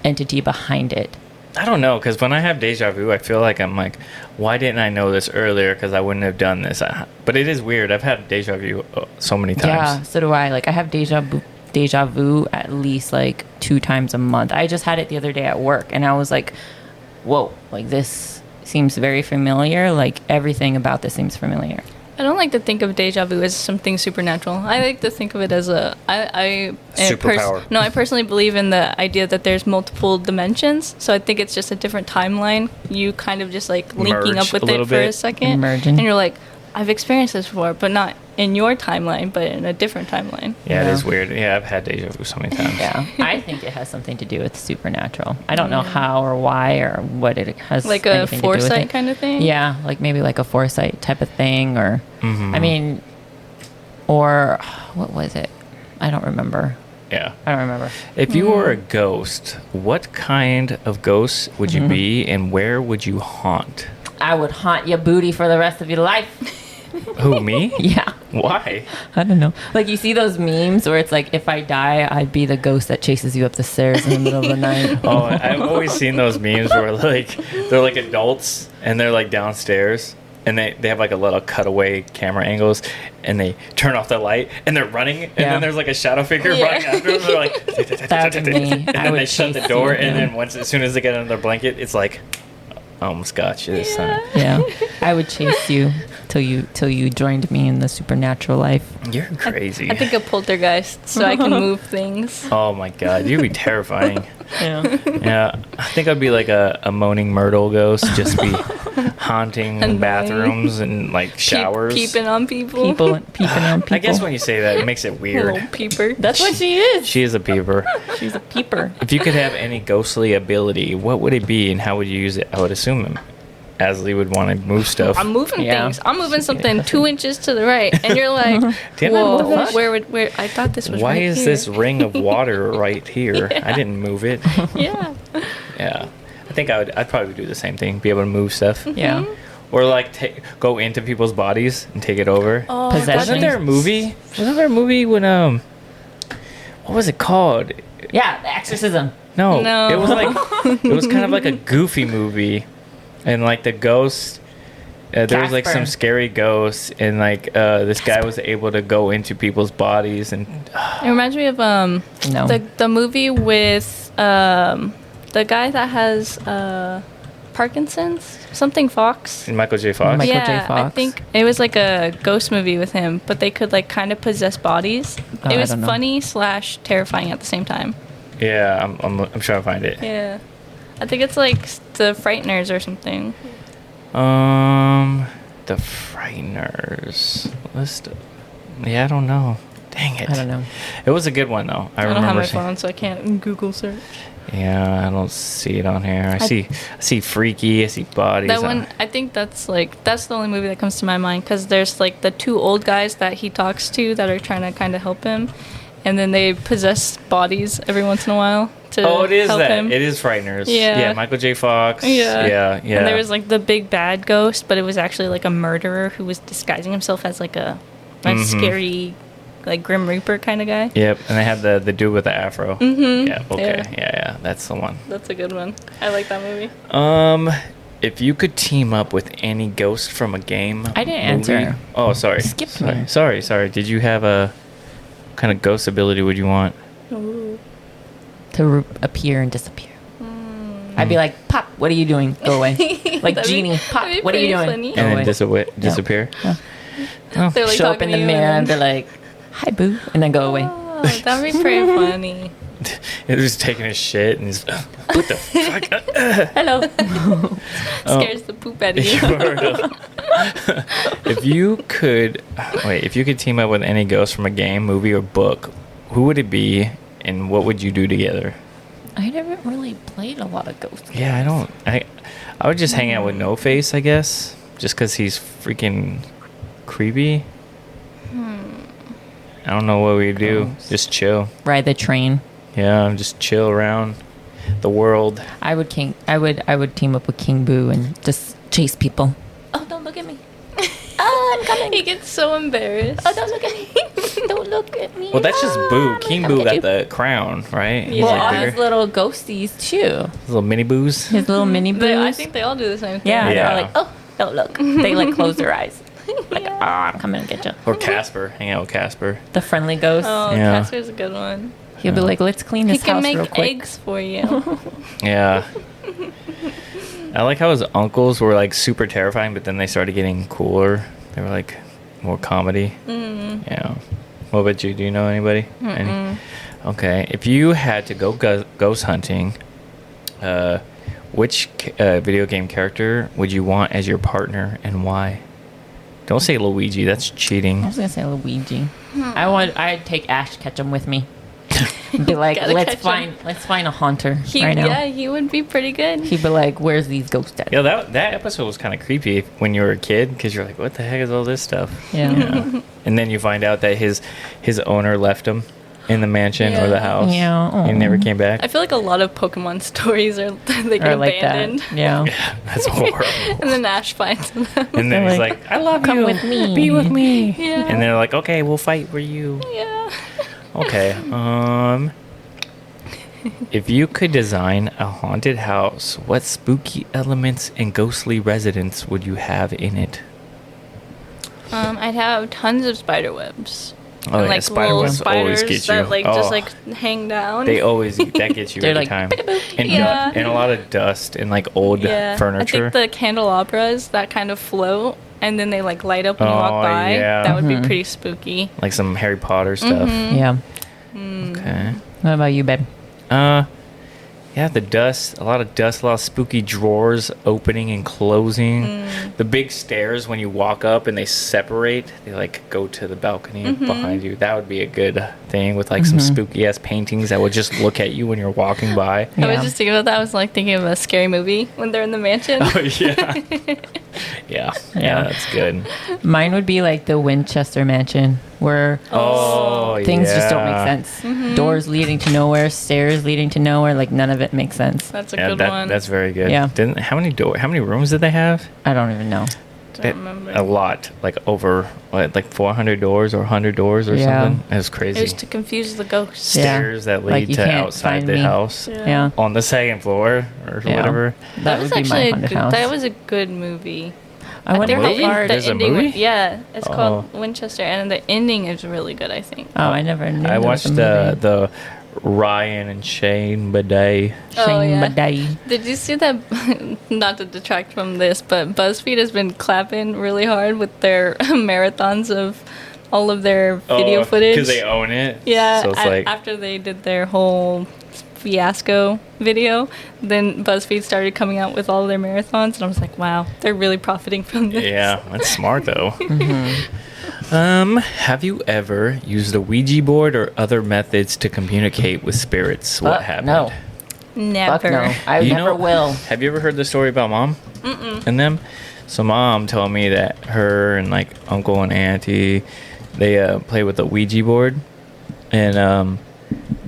Speaker 1: entity behind it?
Speaker 2: I don't know, because when I have deja vu, I feel like I'm like, why didn't I know this earlier? Because I wouldn't have done this. But it is weird. I've had deja vu so many times.
Speaker 1: Yeah, so do I. Like, I have deja vu at least like 2 times a month. I just had it the other day at work, and I was like, whoa, like this seems very familiar. Like everything about this seems familiar.
Speaker 3: I don't like to think of deja vu as something supernatural. I like to think of it as I
Speaker 2: Superpower.
Speaker 3: I personally believe in the idea that there's multiple dimensions. So I think it's just a different timeline. You kind of just like linking
Speaker 2: Merge
Speaker 3: up with
Speaker 2: a little
Speaker 3: it for a
Speaker 2: bit.
Speaker 3: second,
Speaker 1: Merging.
Speaker 3: and you're like, I've experienced this before, but not in your timeline, but in a different timeline.
Speaker 2: Yeah,
Speaker 1: Yeah.
Speaker 2: it is weird. Yeah, I've had deja vu so many times.
Speaker 1: Yeah, I think it has something to do with supernatural. I don't know how or why or what it has.
Speaker 3: Like a
Speaker 1: anything to do with
Speaker 3: foresight
Speaker 1: it.
Speaker 3: kind of thing.
Speaker 1: Yeah, like maybe like a foresight type of thing, or
Speaker 2: Mm-hmm.
Speaker 1: I mean, or what was it? I don't remember.
Speaker 2: Yeah.
Speaker 1: I don't remember.
Speaker 2: If you were a ghost, what kind of ghost would you be, and where would you haunt?
Speaker 1: I would haunt your booty for the rest of your life.
Speaker 2: Who, me?
Speaker 1: Yeah.
Speaker 2: Why?
Speaker 1: I don't know. Like you see those memes where it's like, if I die, I'd be the ghost that chases you up the stairs in the middle of the night.
Speaker 2: Oh, I've always seen those memes where like they're like adults and they're like downstairs and they have like a little cutaway camera angles and they turn off the light and they're running and
Speaker 1: Yeah.
Speaker 2: then there's like a shadow figure
Speaker 3: Yeah.
Speaker 2: running after them. They're like,
Speaker 1: That would be me.
Speaker 2: and
Speaker 1: I
Speaker 2: then
Speaker 1: would
Speaker 2: they shut the
Speaker 1: chase
Speaker 2: door
Speaker 1: you
Speaker 2: and
Speaker 1: down.
Speaker 2: then as soon as they get under their blanket, it's like, I almost got you this time.
Speaker 1: Yeah, I would chase you till you joined me in the supernatural life.
Speaker 2: You're crazy.
Speaker 3: I think a poltergeist, so I can move things.
Speaker 2: Oh my god, you'd be terrifying.
Speaker 1: Yeah.
Speaker 2: Yeah, I think I'd be like a moaning Myrtle ghost, just be haunting
Speaker 3: Annoying.
Speaker 2: bathrooms and like showers.
Speaker 3: Peeping on people.
Speaker 1: People peeping on people.
Speaker 2: I guess when you say that, it makes it
Speaker 3: A
Speaker 2: weird.
Speaker 3: little peeper.
Speaker 1: That's what she is.
Speaker 2: She is a peeper.
Speaker 1: She's a peeper.
Speaker 2: If you could have any ghostly ability, what would it be and how would you use it? I would assume Asley would want to move stuff.
Speaker 3: I'm moving
Speaker 1: Yeah.
Speaker 3: things. I'm moving something 2 inches to the right, and you're like,
Speaker 2: Damn it, what the
Speaker 3: "Whoa,
Speaker 2: fuck?
Speaker 3: where? I thought this was.
Speaker 2: Why
Speaker 3: right
Speaker 2: is
Speaker 3: here."
Speaker 2: this ring of water right here? I didn't move it.
Speaker 3: Yeah.
Speaker 2: Yeah. I think I'd probably do the same thing, be able to move stuff.
Speaker 1: Yeah.
Speaker 2: Or like go into people's bodies and take it over.
Speaker 3: Oh,
Speaker 1: Possession.
Speaker 2: Wasn't there a movie? Wasn't there a movie when what was it called?
Speaker 1: Yeah, the exorcism.
Speaker 2: No,
Speaker 3: No.
Speaker 2: it was like it was kind of like a goofy movie, and like the ghost. There was like some
Speaker 1: Casper.
Speaker 2: scary ghosts, and like this guy was able to go into people's bodies, and
Speaker 3: It reminds me of
Speaker 1: No.
Speaker 3: the movie with the guy that has Parkinson's, something Fox.
Speaker 2: Michael J. Fox.
Speaker 1: Michael J.
Speaker 3: Yeah, I
Speaker 1: Fox.
Speaker 3: think it was like a ghost movie with him, but they could like kind of possess bodies.
Speaker 1: Oh,
Speaker 3: It
Speaker 1: I
Speaker 3: was
Speaker 1: don't know.
Speaker 3: funny / terrifying at the same time.
Speaker 2: Yeah, I'm trying to find it.
Speaker 3: Yeah, I think it's like the Frighteners or something.
Speaker 2: The Frighteners. Yeah, I don't know. Dang it.
Speaker 1: I don't know.
Speaker 2: It was a good one though. I
Speaker 3: I don't have
Speaker 2: remember
Speaker 3: my
Speaker 2: seeing-
Speaker 3: phone, so I can't Google search.
Speaker 2: Yeah, I don't see it on here. I see freaky. I see bodies.
Speaker 3: That one, I think that's the only movie that comes to my mind because there's like the 2 old guys that he talks to that are trying to kind of help him, and then they possess bodies every once in a while to
Speaker 2: Oh, it is
Speaker 3: help
Speaker 2: that.
Speaker 3: him.
Speaker 2: It is Frighteners.
Speaker 3: Yeah.
Speaker 2: Yeah, Michael J. Fox.
Speaker 3: Yeah.
Speaker 2: Yeah.
Speaker 3: And there was like the big bad ghost, but it was actually like a murderer who was disguising himself as like a scary, like Grim Reaper kind of guy.
Speaker 2: Yep, and they had the dude with the afro.
Speaker 3: Mm-hmm.
Speaker 2: Yeah. Okay.
Speaker 3: Yeah.
Speaker 2: Yeah. That's the one.
Speaker 3: That's a good one. I like that movie.
Speaker 2: If you could team up with any ghost from a game,
Speaker 1: I didn't
Speaker 2: movie-
Speaker 1: answer.
Speaker 2: Oh, sorry.
Speaker 1: Skip
Speaker 2: sorry.
Speaker 1: me.
Speaker 2: Sorry. Did you have a kind of ghost ability? Would you want?
Speaker 3: Ooh.
Speaker 1: To appear and disappear. I'd be like, Pop, what are you doing? Go away. Like
Speaker 3: That'd be-
Speaker 1: Genie, Pop,
Speaker 3: that'd be
Speaker 1: what are you
Speaker 3: pretty
Speaker 1: doing?
Speaker 3: funny.
Speaker 1: Go
Speaker 2: And
Speaker 1: away.
Speaker 2: then disappear.
Speaker 1: Yeah.
Speaker 2: Oh.
Speaker 3: They're like
Speaker 1: Show up in
Speaker 3: talking
Speaker 1: the
Speaker 3: to you
Speaker 1: mirror and be like, hi, boo, and then go away.
Speaker 3: Oh, that'd be pretty funny.
Speaker 2: he was taking his shit and he's what the fuck?
Speaker 1: Hello.
Speaker 3: Scares the poop out of you.
Speaker 2: If you could team up with any ghost from a game, movie, or book, who would it be, and what would you do together?
Speaker 1: I never really played a lot of ghost games.
Speaker 2: Yeah, I would just hang out with No Face, I guess, just because he's freaking creepy. I don't know what we do.
Speaker 1: Ghost.
Speaker 2: Just chill.
Speaker 1: Ride the train.
Speaker 2: Yeah, just chill around the world.
Speaker 1: I would team up with King Boo and just chase people. Oh, don't look at me. Oh, I'm coming.
Speaker 3: He gets so embarrassed.
Speaker 1: Oh, don't look at me. Don't look at me.
Speaker 2: Well, that's just Boo.
Speaker 1: Ah,
Speaker 2: King
Speaker 1: I'll
Speaker 2: Boo
Speaker 1: get
Speaker 2: got
Speaker 1: you.
Speaker 2: the crown, right? He's
Speaker 1: Well,
Speaker 2: like
Speaker 1: all
Speaker 2: bigger.
Speaker 1: his little ghosties too.
Speaker 2: His little mini Boos.
Speaker 1: His little mini boos.
Speaker 3: I think they all do the same thing.
Speaker 1: Yeah,
Speaker 2: Yeah.
Speaker 1: they're like, oh, don't look. They like close their eyes. Like,
Speaker 3: Yeah.
Speaker 1: oh, I'm coming to get you.
Speaker 2: Or Casper. Hang out with Casper.
Speaker 1: The friendly ghost.
Speaker 3: Oh,
Speaker 2: Yeah.
Speaker 3: Casper's a good one.
Speaker 1: He'll be like, let's clean
Speaker 3: He
Speaker 1: this
Speaker 3: can
Speaker 1: house
Speaker 3: make
Speaker 1: real quick.
Speaker 3: eggs for you.
Speaker 2: Yeah. I like how his uncles were like super terrifying, but then they started getting cooler. They were like more comedy. Yeah. What about you? Do you know anybody? Any? Okay. If you had to go ghost hunting, which video game character would you want as your partner and why? Don't say Luigi. That's cheating.
Speaker 1: I was gonna say Luigi. I'd take Ash Ketchum with me. Be like,
Speaker 3: Gotta
Speaker 1: let's
Speaker 3: catch him.
Speaker 1: find a haunter right now.
Speaker 3: Yeah, he would be pretty good.
Speaker 1: He'd be like, where's these ghosts at?
Speaker 2: Yeah, that episode was kind of creepy when you were a kid because you're like, what the heck is all this stuff?
Speaker 1: Yeah.
Speaker 2: And then you find out that his owner left him in the mansion or the
Speaker 3: Yeah.
Speaker 2: house.
Speaker 1: Yeah.
Speaker 2: He never came back.
Speaker 3: I feel like a lot of Pokemon stories are they get
Speaker 1: Or like
Speaker 3: abandoned.
Speaker 1: that. Yeah.
Speaker 2: That's horrible.
Speaker 3: And then Ash finds them.
Speaker 2: And then
Speaker 1: They're
Speaker 2: he's
Speaker 1: like,
Speaker 2: like, I love
Speaker 1: come
Speaker 2: you.
Speaker 1: with me.
Speaker 2: Be with me.
Speaker 3: Yeah.
Speaker 2: And they're like, okay, we'll fight for you.
Speaker 3: Yeah.
Speaker 2: Okay. If you could design a haunted house, what spooky elements and ghostly residents would you have in it?
Speaker 3: I'd have tons of spider webs.
Speaker 2: Oh,
Speaker 3: And,
Speaker 2: yeah,
Speaker 3: like
Speaker 2: spider
Speaker 3: little
Speaker 2: webs always
Speaker 3: spiders
Speaker 2: get you.
Speaker 3: that like
Speaker 2: Oh.
Speaker 3: just like hang down.
Speaker 2: That gets you
Speaker 1: They're
Speaker 2: every
Speaker 1: like,
Speaker 2: time.
Speaker 1: "Bida-boop."
Speaker 2: And,
Speaker 3: Yeah.
Speaker 2: and a lot of dust and like old
Speaker 3: yeah.
Speaker 2: furniture.
Speaker 3: I think the candelabras that kind of float and then they like light up when you
Speaker 2: Oh,
Speaker 3: walk by.
Speaker 2: yeah.
Speaker 3: That would be pretty spooky.
Speaker 2: like some Harry Potter stuff.
Speaker 1: Yeah.
Speaker 2: Okay.
Speaker 1: What about you, babe?
Speaker 2: Yeah, the dust, a lot of spooky drawers opening and closing. The big stairs when you walk up and they separate, they like go to the balcony behind you. That would be a good thing with like some spooky ass paintings that would just look at you when you're walking by.
Speaker 3: I was
Speaker 1: Yeah.
Speaker 3: just thinking about that. I was like thinking of a scary movie when they're in the mansion.
Speaker 2: Oh yeah. Yeah,
Speaker 1: Yeah.
Speaker 2: that's good.
Speaker 1: Mine would be like the Winchester Mansion, where
Speaker 2: Oh,
Speaker 1: things just don't make
Speaker 2: yeah.
Speaker 1: sense. Doors leading to nowhere, stairs leading to nowhere. Like none of it makes sense.
Speaker 3: That's a
Speaker 2: Yeah,
Speaker 3: good
Speaker 2: that,
Speaker 3: one.
Speaker 2: that's very good.
Speaker 1: Yeah.
Speaker 2: How many rooms did they have?
Speaker 1: I don't even know.
Speaker 3: Don't remember.
Speaker 2: A lot, like over like 400 doors or 100 doors or
Speaker 1: Yeah.
Speaker 2: something. It was crazy.
Speaker 3: It was to confuse the ghosts.
Speaker 1: Yeah.
Speaker 2: Stairs that
Speaker 1: Like,
Speaker 2: lead
Speaker 1: you
Speaker 2: to
Speaker 1: can't
Speaker 2: outside
Speaker 1: find
Speaker 2: the
Speaker 1: me.
Speaker 2: house
Speaker 1: Yeah.
Speaker 2: on the second floor or
Speaker 1: Yeah.
Speaker 2: whatever.
Speaker 1: That
Speaker 3: was
Speaker 1: would be my
Speaker 3: actually
Speaker 1: haunted house.
Speaker 3: that was a good movie.
Speaker 1: I wonder
Speaker 3: think
Speaker 1: how
Speaker 3: the
Speaker 1: far.
Speaker 2: There's a
Speaker 3: ending
Speaker 2: movie?
Speaker 3: yeah, it's
Speaker 2: Oh.
Speaker 3: called Winchester, and the ending is really good. I think.
Speaker 1: Oh, I never knew.
Speaker 2: I
Speaker 1: there was
Speaker 2: watched
Speaker 1: a movie.
Speaker 2: the Ryan and Shane Bidet.
Speaker 3: Oh,
Speaker 1: Shane
Speaker 3: yeah.
Speaker 1: Bidet.
Speaker 3: Did you see that? Not to detract from this, but BuzzFeed has been clapping really hard with their marathons of all of their video footage.
Speaker 2: because they own it.
Speaker 3: Yeah,
Speaker 2: so it's like
Speaker 3: after they did their whole fiasco video, then BuzzFeed started coming out with all of their marathons, and I was like, wow, they're really profiting from this.
Speaker 2: yeah, that's smart though. Have you ever used a Ouija board or other methods to communicate with spirits? What happened?
Speaker 1: No.
Speaker 3: Never.
Speaker 1: Fuck no. I
Speaker 2: You
Speaker 1: never
Speaker 2: know-
Speaker 1: will.
Speaker 2: Have you ever heard the story about mom and them? So mom told me that her and like uncle and auntie, they play with a Ouija board, and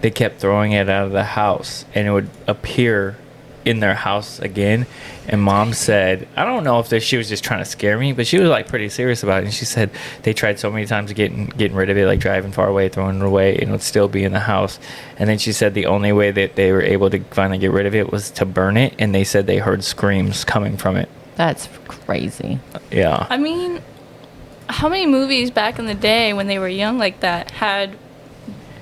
Speaker 2: they kept throwing it out of the house, and it would appear in their house again. And mom said, I don't know if she was just trying to scare me, but she was like pretty serious about it. And she said they tried so many times getting rid of it, like driving far away, throwing it away, and it would still be in the house. And then she said the only way that they were able to finally get rid of it was to burn it. And they said they heard screams coming from it.
Speaker 1: That's crazy.
Speaker 2: Yeah.
Speaker 3: I mean, how many movies back in the day when they were young like that had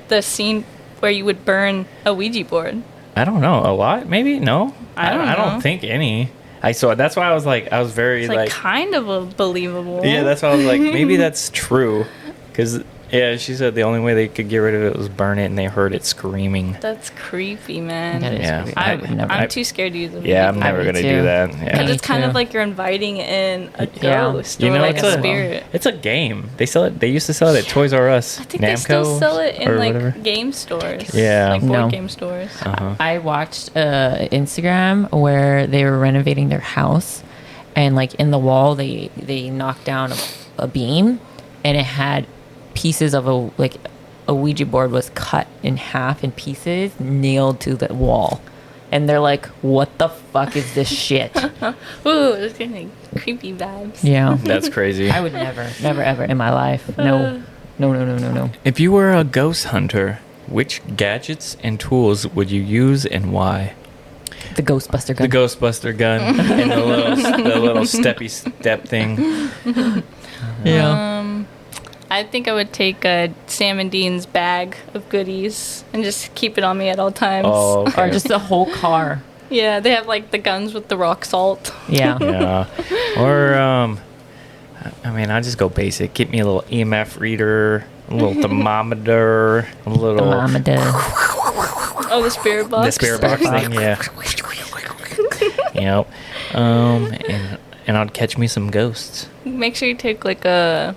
Speaker 3: the scene where you would burn a Ouija board?
Speaker 2: I don't know. A lot? Maybe? No.
Speaker 3: I don't
Speaker 2: I
Speaker 3: know.
Speaker 2: don't think any. I saw. That's why I was very
Speaker 3: It's like kind of believable.
Speaker 2: Yeah, that's why I was like, maybe that's true. Because Yeah, she said the only way they could get rid of it was burn it, and they heard it screaming.
Speaker 3: That's creepy, man.
Speaker 1: That is
Speaker 2: Yeah.
Speaker 1: creepy. I would never.
Speaker 3: I'm too scared to use it.
Speaker 2: Yeah, I'm
Speaker 1: I
Speaker 2: never
Speaker 1: would
Speaker 2: gonna
Speaker 1: too.
Speaker 2: do that.
Speaker 3: Because
Speaker 2: Yeah.
Speaker 1: Me
Speaker 3: it's kind of
Speaker 1: too.
Speaker 3: like you're inviting in a
Speaker 1: Yeah.
Speaker 3: ghost
Speaker 2: You
Speaker 3: or
Speaker 2: know,
Speaker 3: like
Speaker 2: it's
Speaker 3: a
Speaker 2: a-
Speaker 3: spirit.
Speaker 2: It's a game. They sell it. They used to sell it at Toys R Us.
Speaker 3: I think
Speaker 2: Namco,
Speaker 3: they still sell it in
Speaker 2: or
Speaker 3: like
Speaker 2: whatever.
Speaker 3: game stores.
Speaker 2: Yeah.
Speaker 3: Like board
Speaker 1: No.
Speaker 3: game stores.
Speaker 2: Uh-huh.
Speaker 1: I watched Instagram where they were renovating their house, and like in the wall they knocked down a beam, and it had pieces of a Ouija board was cut in half in pieces, nailed to the wall, and they're like, "What the fuck is this shit?"
Speaker 3: Ooh, it's getting like creepy vibes.
Speaker 1: Yeah,
Speaker 2: That's crazy.
Speaker 1: I would never ever in my life. No.
Speaker 2: If you were a ghost hunter, which gadgets and tools would you use and why?
Speaker 1: The Ghostbuster gun.
Speaker 2: The Ghostbuster gun and the little steppy step thing. Yeah.
Speaker 3: I think I would take Sam and Dean's bag of goodies and just keep it on me at all times.
Speaker 2: Oh, okay.
Speaker 1: Or just the whole car.
Speaker 3: Yeah, they have like the guns with the rock salt.
Speaker 1: Yeah.
Speaker 2: Yeah. Or I mean, I'll just go basic. Get me a little EMF reader, a little thermometer, a little
Speaker 1: Thermometer.
Speaker 3: Oh, the spirit box.
Speaker 2: the spirit box thing. Yeah. Yep. And I'd catch me some ghosts,
Speaker 3: Make sure you take like a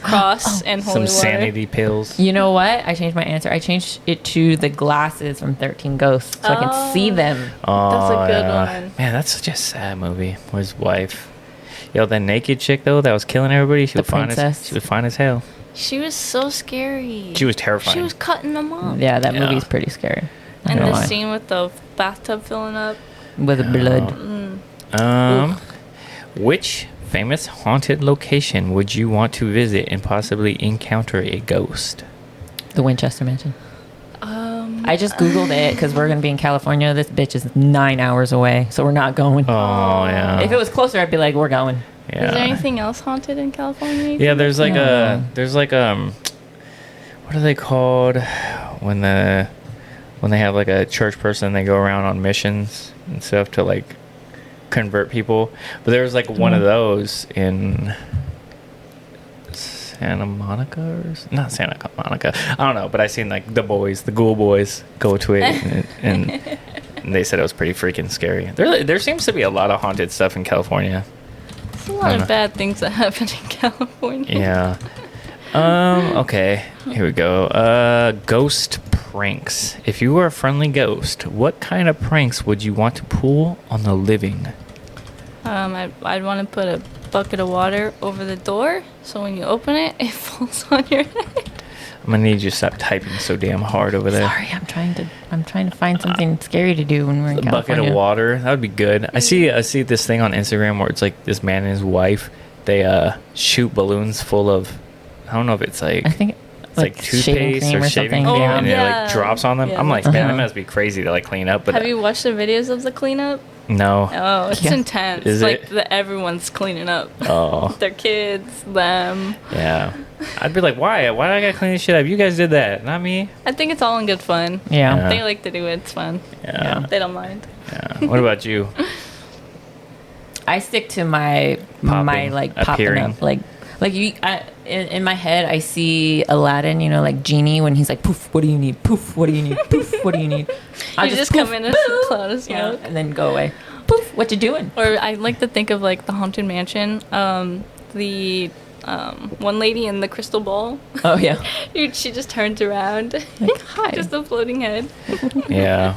Speaker 3: cross and holy
Speaker 2: some
Speaker 3: water.
Speaker 2: sanity pills.
Speaker 1: You know what? I changed my answer. I changed it to the glasses from 13 Ghosts so I can see them.
Speaker 2: Oh,
Speaker 3: That's a good
Speaker 2: yeah.
Speaker 3: one.
Speaker 2: Man, that's such a sad movie. Where his wife. Yo, that naked chick though that was killing everybody. She
Speaker 1: The
Speaker 2: was fine
Speaker 1: princess.
Speaker 2: she was fine as hell.
Speaker 3: She was so scary.
Speaker 2: She was terrifying.
Speaker 3: She was cutting them up.
Speaker 1: Yeah, that
Speaker 2: Yeah.
Speaker 1: movie's pretty scary. Not
Speaker 3: And
Speaker 1: gonna
Speaker 3: the
Speaker 1: lie.
Speaker 3: scene with the bathtub filling up.
Speaker 1: With blood.
Speaker 2: Which famous haunted location would you want to visit and possibly encounter a ghost?
Speaker 1: The Winchester Mansion. I just Googled it because we're going to be in California. This bitch is 9 hours away, so we're not going.
Speaker 2: Oh yeah.
Speaker 1: If it was closer, I'd be like, we're going.
Speaker 2: yeah.
Speaker 3: Is there anything else haunted in California?
Speaker 2: Yeah, there's like
Speaker 1: No.
Speaker 2: what are they called when they have like a church person, they go around on missions and stuff to like convert people. But there was like one of those in Santa Monica not Santa Monica. I don't know, but I seen like the Ghoul Boys go to it and they said it was pretty freaking scary. There seems to be a lot of haunted stuff in California.
Speaker 3: There's a lot of bad things that happen in California.
Speaker 2: Yeah. Okay. Here we go. Ghost pranks. If you were a friendly ghost, what kind of pranks would you want to pull on the living?
Speaker 3: I'd want to put a bucket of water over the door, so when you open it, it falls on your head.
Speaker 2: I'm gonna need you to stop typing so damn hard over there.
Speaker 1: Sorry, I'm trying to find something scary to do when we're in
Speaker 2: A bucket
Speaker 1: California.
Speaker 2: of water. That would be good. I see this thing on Instagram where it's like this man and his wife. They shoot balloons full of. I don't know if it's like.
Speaker 1: I think
Speaker 2: It's like
Speaker 1: shaving
Speaker 2: toothpaste
Speaker 1: cream
Speaker 2: or shaving
Speaker 1: something.
Speaker 2: cream,
Speaker 1: Yeah.
Speaker 2: and it
Speaker 3: Yeah.
Speaker 2: like drops on them.
Speaker 3: Yeah,
Speaker 2: I'm like,
Speaker 3: that's
Speaker 2: man, that
Speaker 1: Uh-huh.
Speaker 2: must be crazy to like clean up. But
Speaker 3: Have you watched the videos of the cleanup?
Speaker 2: no.
Speaker 3: Oh, it's
Speaker 1: Yeah.
Speaker 3: intense.
Speaker 2: Is
Speaker 3: like
Speaker 2: it?
Speaker 3: everyone's cleaning up.
Speaker 2: Oh.
Speaker 3: Their kids, them.
Speaker 2: Yeah. I'd be like, why? Why do I gotta clean this shit up? You guys did that, not me.
Speaker 3: I think it's all in good fun.
Speaker 1: Yeah.
Speaker 2: Yeah.
Speaker 3: They like to do it. It's fun.
Speaker 2: Yeah.
Speaker 3: They don't mind.
Speaker 2: Yeah. What about you?
Speaker 1: I stick to my
Speaker 2: Popping,
Speaker 1: like popping
Speaker 2: appearing.
Speaker 1: up like you. In my head, I see Aladdin, you know, like genie when he's like, "Poof, what do you need? Poof, what do you need? Poof, what do you need?" I
Speaker 3: You just
Speaker 1: poof,
Speaker 3: come in a
Speaker 1: boo,
Speaker 3: cloud of
Speaker 1: you know,
Speaker 3: smoke.
Speaker 1: and then go away. Poof, what you doing?
Speaker 3: Or I like to think of like the Haunted Mansion. The one lady in the crystal ball.
Speaker 1: Oh yeah,
Speaker 3: She just turns around.
Speaker 1: like hi.
Speaker 3: Just a floating head.
Speaker 2: Yeah.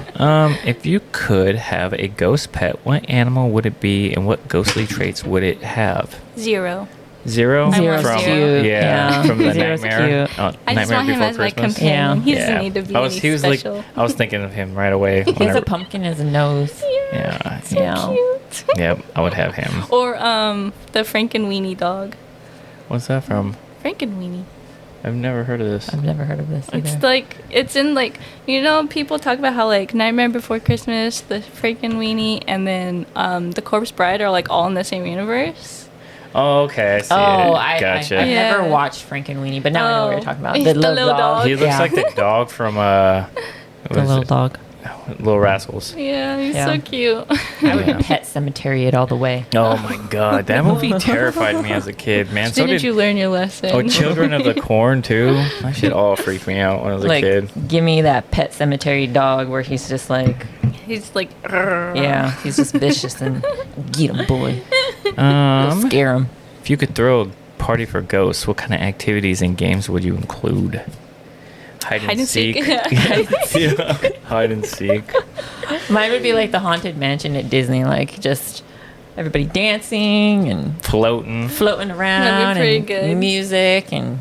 Speaker 2: If you could have a ghost pet, what animal would it be, and what ghostly traits would it have?
Speaker 3: 0.
Speaker 2: Zero.
Speaker 3: Zero's
Speaker 2: from
Speaker 3: cute.
Speaker 2: yeah, from the
Speaker 1: Zero's
Speaker 2: Nightmare.
Speaker 1: cute.
Speaker 2: Oh,
Speaker 3: I just
Speaker 2: Nightmare
Speaker 3: want him
Speaker 2: Before
Speaker 3: as my
Speaker 2: Christmas.
Speaker 3: companion.
Speaker 1: Yeah.
Speaker 3: He doesn't need to be any
Speaker 2: he was
Speaker 3: special.
Speaker 2: like, I was thinking of him right away.
Speaker 1: He has a pumpkin as a nose.
Speaker 2: Yeah.
Speaker 3: So
Speaker 1: Yeah.
Speaker 3: cute.
Speaker 2: Yep, I would have him.
Speaker 3: Or the Frankenweenie dog.
Speaker 2: What's that from?
Speaker 3: Frankenweenie.
Speaker 2: I've never heard of this.
Speaker 1: I've never heard of this either.
Speaker 3: It's like it's in like people talk about how like Nightmare Before Christmas, the Frankenweenie, and then the Corpse Bride are like all in the same universe.
Speaker 2: Oh, okay, I see
Speaker 1: Oh,
Speaker 2: it.
Speaker 1: I
Speaker 2: Gotcha.
Speaker 3: Yeah.
Speaker 1: never watched Frankenweenie, but now I know what you're talking about.
Speaker 3: He's
Speaker 1: The
Speaker 3: the
Speaker 1: little
Speaker 3: little
Speaker 1: dog.
Speaker 3: dog.
Speaker 2: He looks
Speaker 1: Yeah.
Speaker 2: like the dog from
Speaker 1: the
Speaker 2: what is
Speaker 1: little
Speaker 2: it?
Speaker 1: dog.
Speaker 2: Little Rascals.
Speaker 3: Yeah, he's
Speaker 1: Yeah.
Speaker 3: so cute.
Speaker 1: I would
Speaker 2: Yeah.
Speaker 1: Pet Cemetery it all the way.
Speaker 2: Oh my god, that movie terrified me as a kid, man. So
Speaker 3: Didn't you learn your lesson?
Speaker 2: Oh, Children of the Corn too. That shit all freaked me out when I was a
Speaker 1: Like,
Speaker 2: kid.
Speaker 1: give me that Pet Cemetery dog where he's just like,
Speaker 3: He's like,
Speaker 1: yeah, he's just vicious and get him, boy.
Speaker 2: Um,
Speaker 1: Scare him.
Speaker 2: if you could throw a party for ghosts, what kind of activities and games would you include? Hide and seek.
Speaker 3: Yeah.
Speaker 2: Yeah. Hide and seek.
Speaker 1: Mine would be like the Haunted Mansion at Disney, like just everybody dancing and
Speaker 2: Floating.
Speaker 1: floating around
Speaker 3: pretty
Speaker 1: and
Speaker 3: good.
Speaker 1: music and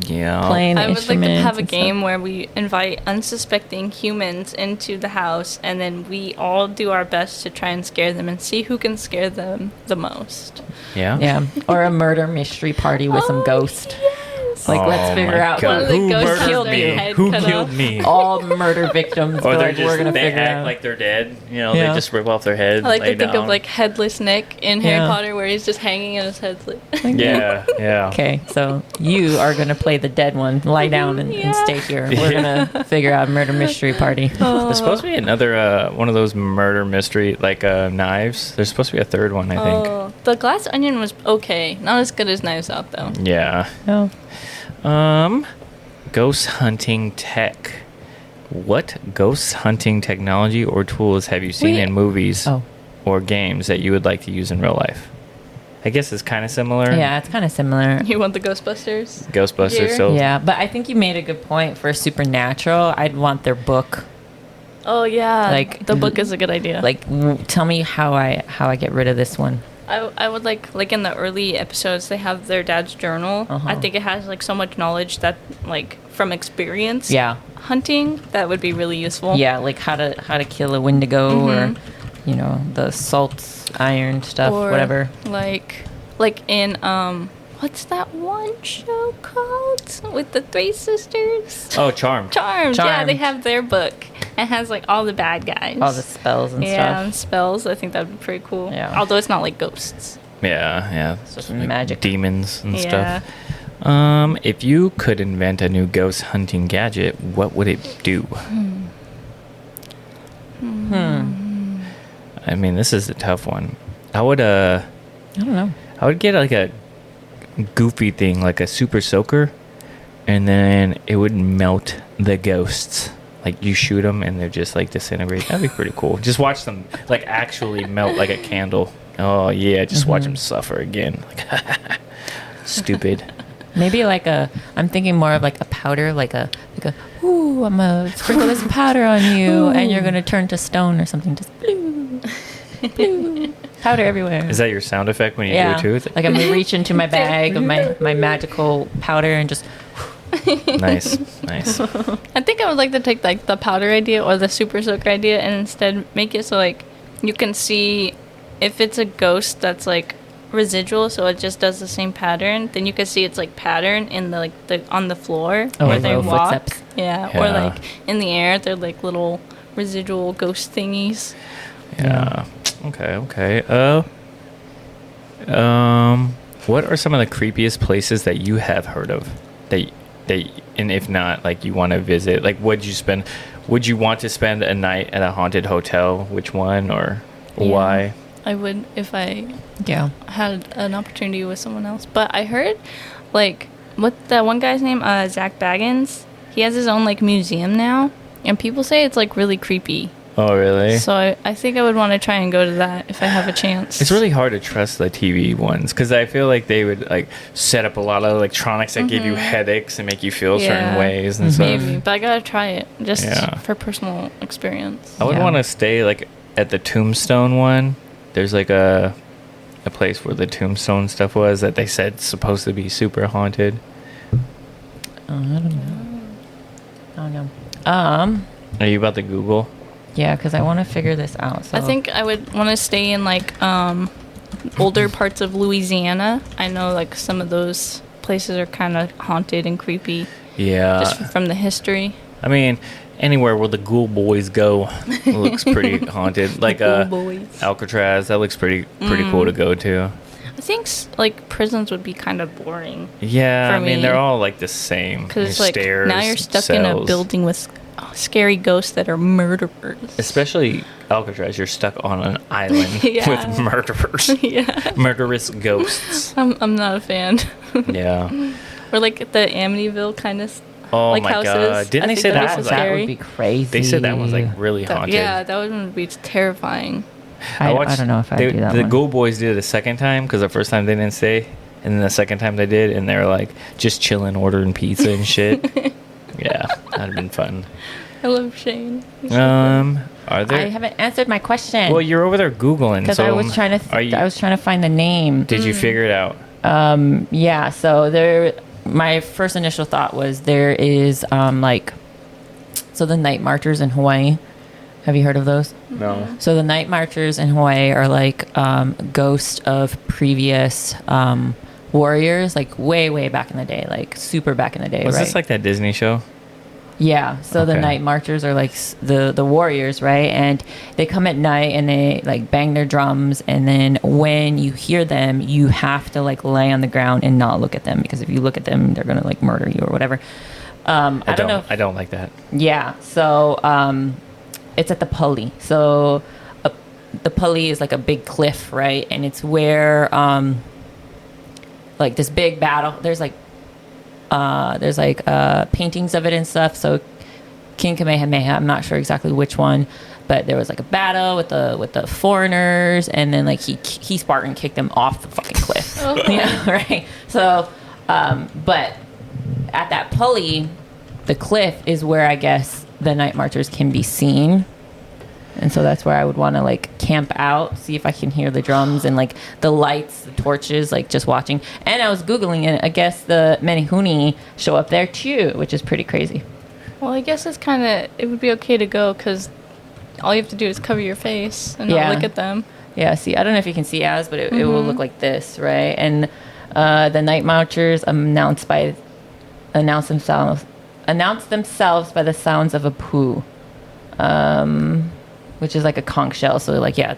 Speaker 2: Yeah.
Speaker 1: playing
Speaker 3: I would like to
Speaker 1: instruments
Speaker 3: have a
Speaker 1: and
Speaker 3: game
Speaker 1: stuff.
Speaker 3: where we invite unsuspecting humans into the house, and then we all do our best to try and scare them and see who can scare them the most.
Speaker 2: Yeah.
Speaker 1: Yeah, or a murder mystery party with some ghost. Like, let's
Speaker 2: Oh
Speaker 1: figure
Speaker 2: my
Speaker 1: out
Speaker 2: God.
Speaker 3: One of the
Speaker 2: Who
Speaker 3: ghosts has
Speaker 2: murdered
Speaker 3: their
Speaker 2: me?
Speaker 3: head
Speaker 2: Who
Speaker 3: cut
Speaker 2: killed
Speaker 3: off.
Speaker 2: me?
Speaker 1: all murder victims.
Speaker 2: Or
Speaker 1: But
Speaker 2: they're
Speaker 1: like,
Speaker 2: just,
Speaker 1: we're gonna
Speaker 2: they
Speaker 1: figure
Speaker 2: act
Speaker 1: out.
Speaker 2: like they're dead. You know,
Speaker 1: Yeah.
Speaker 2: they just rip off their head.
Speaker 3: I like
Speaker 2: lay
Speaker 3: to think
Speaker 2: down.
Speaker 3: of like Headless Nick in Harry
Speaker 1: Yeah.
Speaker 3: Potter, where he's just hanging and his head's like.
Speaker 2: Yeah, yeah.
Speaker 1: Okay, so you are gonna play the dead one. Lie down and
Speaker 3: Yeah.
Speaker 1: stay here. We're gonna figure out a murder mystery party.
Speaker 2: There's supposed to be another one of those murder mystery like knives. There's supposed to be a third one, I think.
Speaker 3: Oh, the Glass Onion was okay, not as good as Knives Out though.
Speaker 2: Yeah.
Speaker 1: Oh.
Speaker 2: Ghost hunting tech. What ghost hunting technology or tools have you seen
Speaker 3: Wait.
Speaker 2: in movies
Speaker 1: Oh.
Speaker 2: or games that you would like to use in real life? I guess it's kind of similar.
Speaker 1: Yeah, it's kind of similar.
Speaker 3: You want the Ghostbusters?
Speaker 2: Ghostbusters.
Speaker 3: Gear?
Speaker 2: So
Speaker 1: Yeah, but I think you made a good point for Supernatural. I'd want their book.
Speaker 3: Oh yeah,
Speaker 1: Like,
Speaker 3: the book is a good idea.
Speaker 1: Like, tell me how I get rid of this one.
Speaker 3: I would like in the early episodes they have their dad's journal.
Speaker 1: Uh-huh.
Speaker 3: I think it has like so much knowledge that like from experience.
Speaker 1: Yeah,
Speaker 3: Hunting that would be really useful.
Speaker 1: yeah, like how to kill a Wendigo or, you know, the salt iron stuff,
Speaker 3: Or
Speaker 1: whatever.
Speaker 3: like in what's that one show called with the three sisters?
Speaker 2: Oh, Charmed.
Speaker 3: Charmed. Yeah, they
Speaker 1: Charmed.
Speaker 3: have their book. It has like all the bad guys.
Speaker 1: All the spells and
Speaker 3: yeah, and
Speaker 1: stuff.
Speaker 3: spells. I think that would be pretty cool.
Speaker 1: Yeah.
Speaker 3: Although it's not like ghosts.
Speaker 2: Yeah, yeah. It's
Speaker 1: just magic.
Speaker 2: demons and
Speaker 3: Yeah.
Speaker 2: stuff. If you could invent a new ghost hunting gadget, what would it do? I mean, this is a tough one. I would
Speaker 1: I don't know.
Speaker 2: I would get like a goofy thing, like a super soaker, and then it would melt the ghosts. Like you shoot them and they're just like disintegrate. That'd be pretty cool. Just watch them like actually melt like a candle. Oh yeah, just watch them suffer again. Like, stupid.
Speaker 1: Maybe like I'm thinking more of like a powder, like a, ooh, I'm gonna sprinkle this powder on you, and you're gonna turn to stone or something. Just blue, blue, powder everywhere.
Speaker 2: Is that your sound effect when you
Speaker 1: yeah,
Speaker 2: do it too?
Speaker 1: like I'm gonna reach into my bag of my magical powder and just.
Speaker 2: Nice, nice.
Speaker 3: I think I would like to take like the powder idea or the super soaker idea and instead make it so like you can see if it's a ghost that's like residual, so it just does the same pattern, then you can see it's like pattern in the like the on the floor
Speaker 1: Oh,
Speaker 3: where
Speaker 1: like
Speaker 3: they
Speaker 1: little
Speaker 3: walk.
Speaker 1: footsteps.
Speaker 3: Yeah,
Speaker 2: Yeah.
Speaker 3: or like in the air, they're like little residual ghost thingies.
Speaker 2: Yeah. Okay. What are some of the creepiest places that you have heard of? And if not, like you want to visit, like would you want to spend a night at a haunted hotel? Which one or
Speaker 3: Yeah.
Speaker 2: why?
Speaker 3: I would if I
Speaker 1: Yeah.
Speaker 3: had an opportunity with someone else. But I heard, like, what's that one guy's name? Zach Baggins. He has his own, like, museum now. And people say it's, like, really creepy.
Speaker 2: Oh, really?
Speaker 3: So I think I would want to try and go to that if I have a chance.
Speaker 2: It's really hard to trust the TV ones because I feel like they would like set up a lot of electronics that give you headaches and make you feel certain
Speaker 3: Yeah.
Speaker 2: ways and stuff.
Speaker 3: Maybe. But I gotta try it just
Speaker 2: Yeah.
Speaker 3: for personal experience.
Speaker 2: I would
Speaker 1: Yeah.
Speaker 2: want to stay like at the Tombstone one. There's like a place where the Tombstone stuff was that they said supposed to be super haunted.
Speaker 1: I don't know.
Speaker 2: Are you about to Google?
Speaker 1: Yeah, because I want to figure this out. So.
Speaker 3: I think I would want to stay in, like, older parts of Louisiana. I know, like, some of those places are kind of haunted and creepy
Speaker 2: Yeah.
Speaker 3: just from the history.
Speaker 2: I mean, anywhere where the Ghoul Boys go looks pretty haunted. Like
Speaker 3: Ghoul Boys.
Speaker 2: Alcatraz, that looks pretty cool to go to.
Speaker 3: I think like prisons would be kind of boring
Speaker 2: Yeah,
Speaker 3: For
Speaker 2: I mean
Speaker 3: me.
Speaker 2: they're all like the same.
Speaker 3: because
Speaker 2: Your
Speaker 3: like
Speaker 2: stairs,
Speaker 3: now you're stuck in a
Speaker 2: cells.
Speaker 3: building with scary ghosts that are murderers.
Speaker 2: Especially Alcatraz, you're stuck on an island
Speaker 3: Yeah.
Speaker 2: with murderers.
Speaker 3: Yeah.
Speaker 2: Murderous ghosts.
Speaker 3: I'm not a fan.
Speaker 2: Yeah.
Speaker 3: Or like the Amityville kind of
Speaker 2: Oh
Speaker 3: like
Speaker 2: my
Speaker 3: houses.
Speaker 2: god. Didn't
Speaker 3: I
Speaker 2: they
Speaker 3: think
Speaker 2: say
Speaker 3: those
Speaker 2: that
Speaker 3: are
Speaker 2: was
Speaker 1: That
Speaker 3: scary.
Speaker 1: would be crazy.
Speaker 2: They said that one's like really haunted.
Speaker 3: Yeah, that would be terrifying.
Speaker 1: I
Speaker 2: watched-
Speaker 1: don't know if I'd do that
Speaker 2: The
Speaker 1: one.
Speaker 2: Go Boys did it a second time because the first time they didn't stay, and then the second time they did, and they were like just chilling, ordering pizza and shit. Yeah, that'd have been fun.
Speaker 3: I love Shane. He's so
Speaker 2: Are there?
Speaker 1: I haven't answered my question.
Speaker 2: Well, you're over there googling.
Speaker 1: because
Speaker 2: So
Speaker 1: I was trying to.
Speaker 2: are you,
Speaker 1: I was trying to find the name.
Speaker 2: Did you figure it out?
Speaker 1: Yeah. So there, my first initial thought was there is so the night marchers in Hawaii. Have you heard of those?
Speaker 2: No.
Speaker 1: So the night marchers in Hawaii are like ghosts of previous warriors, like way back in the day, like super back in the day.
Speaker 2: Was
Speaker 1: right?
Speaker 2: this like that Disney show?
Speaker 1: Yeah, so the
Speaker 2: Okay.
Speaker 1: night marchers are like the warriors, right? And they come at night and they like bang their drums, and then when you hear them, you have to like lay on the ground and not look at them, because if you look at them, they're gonna like murder you or whatever. I don't know.
Speaker 2: I don't like that.
Speaker 1: Yeah, so it's at the Pali. So the Pali is like a big cliff, right? And it's where like this big battle. There's paintings of it and stuff. So King Kamehameha, I'm not sure exactly which one, but there was like a battle with the foreigners, and then like he Spartan kicked them off the fucking cliff. Yeah, right. So, but at that pulley, the cliff is where I guess the night marchers can be seen. And so that's where I would want to like camp out, see if I can hear the drums and like the lights, the torches, like just watching. And I was Googling it. I guess the Menehune show up there too, which is pretty crazy.
Speaker 3: Well, I guess it would be okay to go because all you have to do is cover your face and
Speaker 1: Yeah.
Speaker 3: not look at them.
Speaker 1: Yeah, see, I don't know if you can see as, but it will look like this, right? And the night marchers announce themselves by the sounds of a poo. Which is like a conch shell. So like, yeah,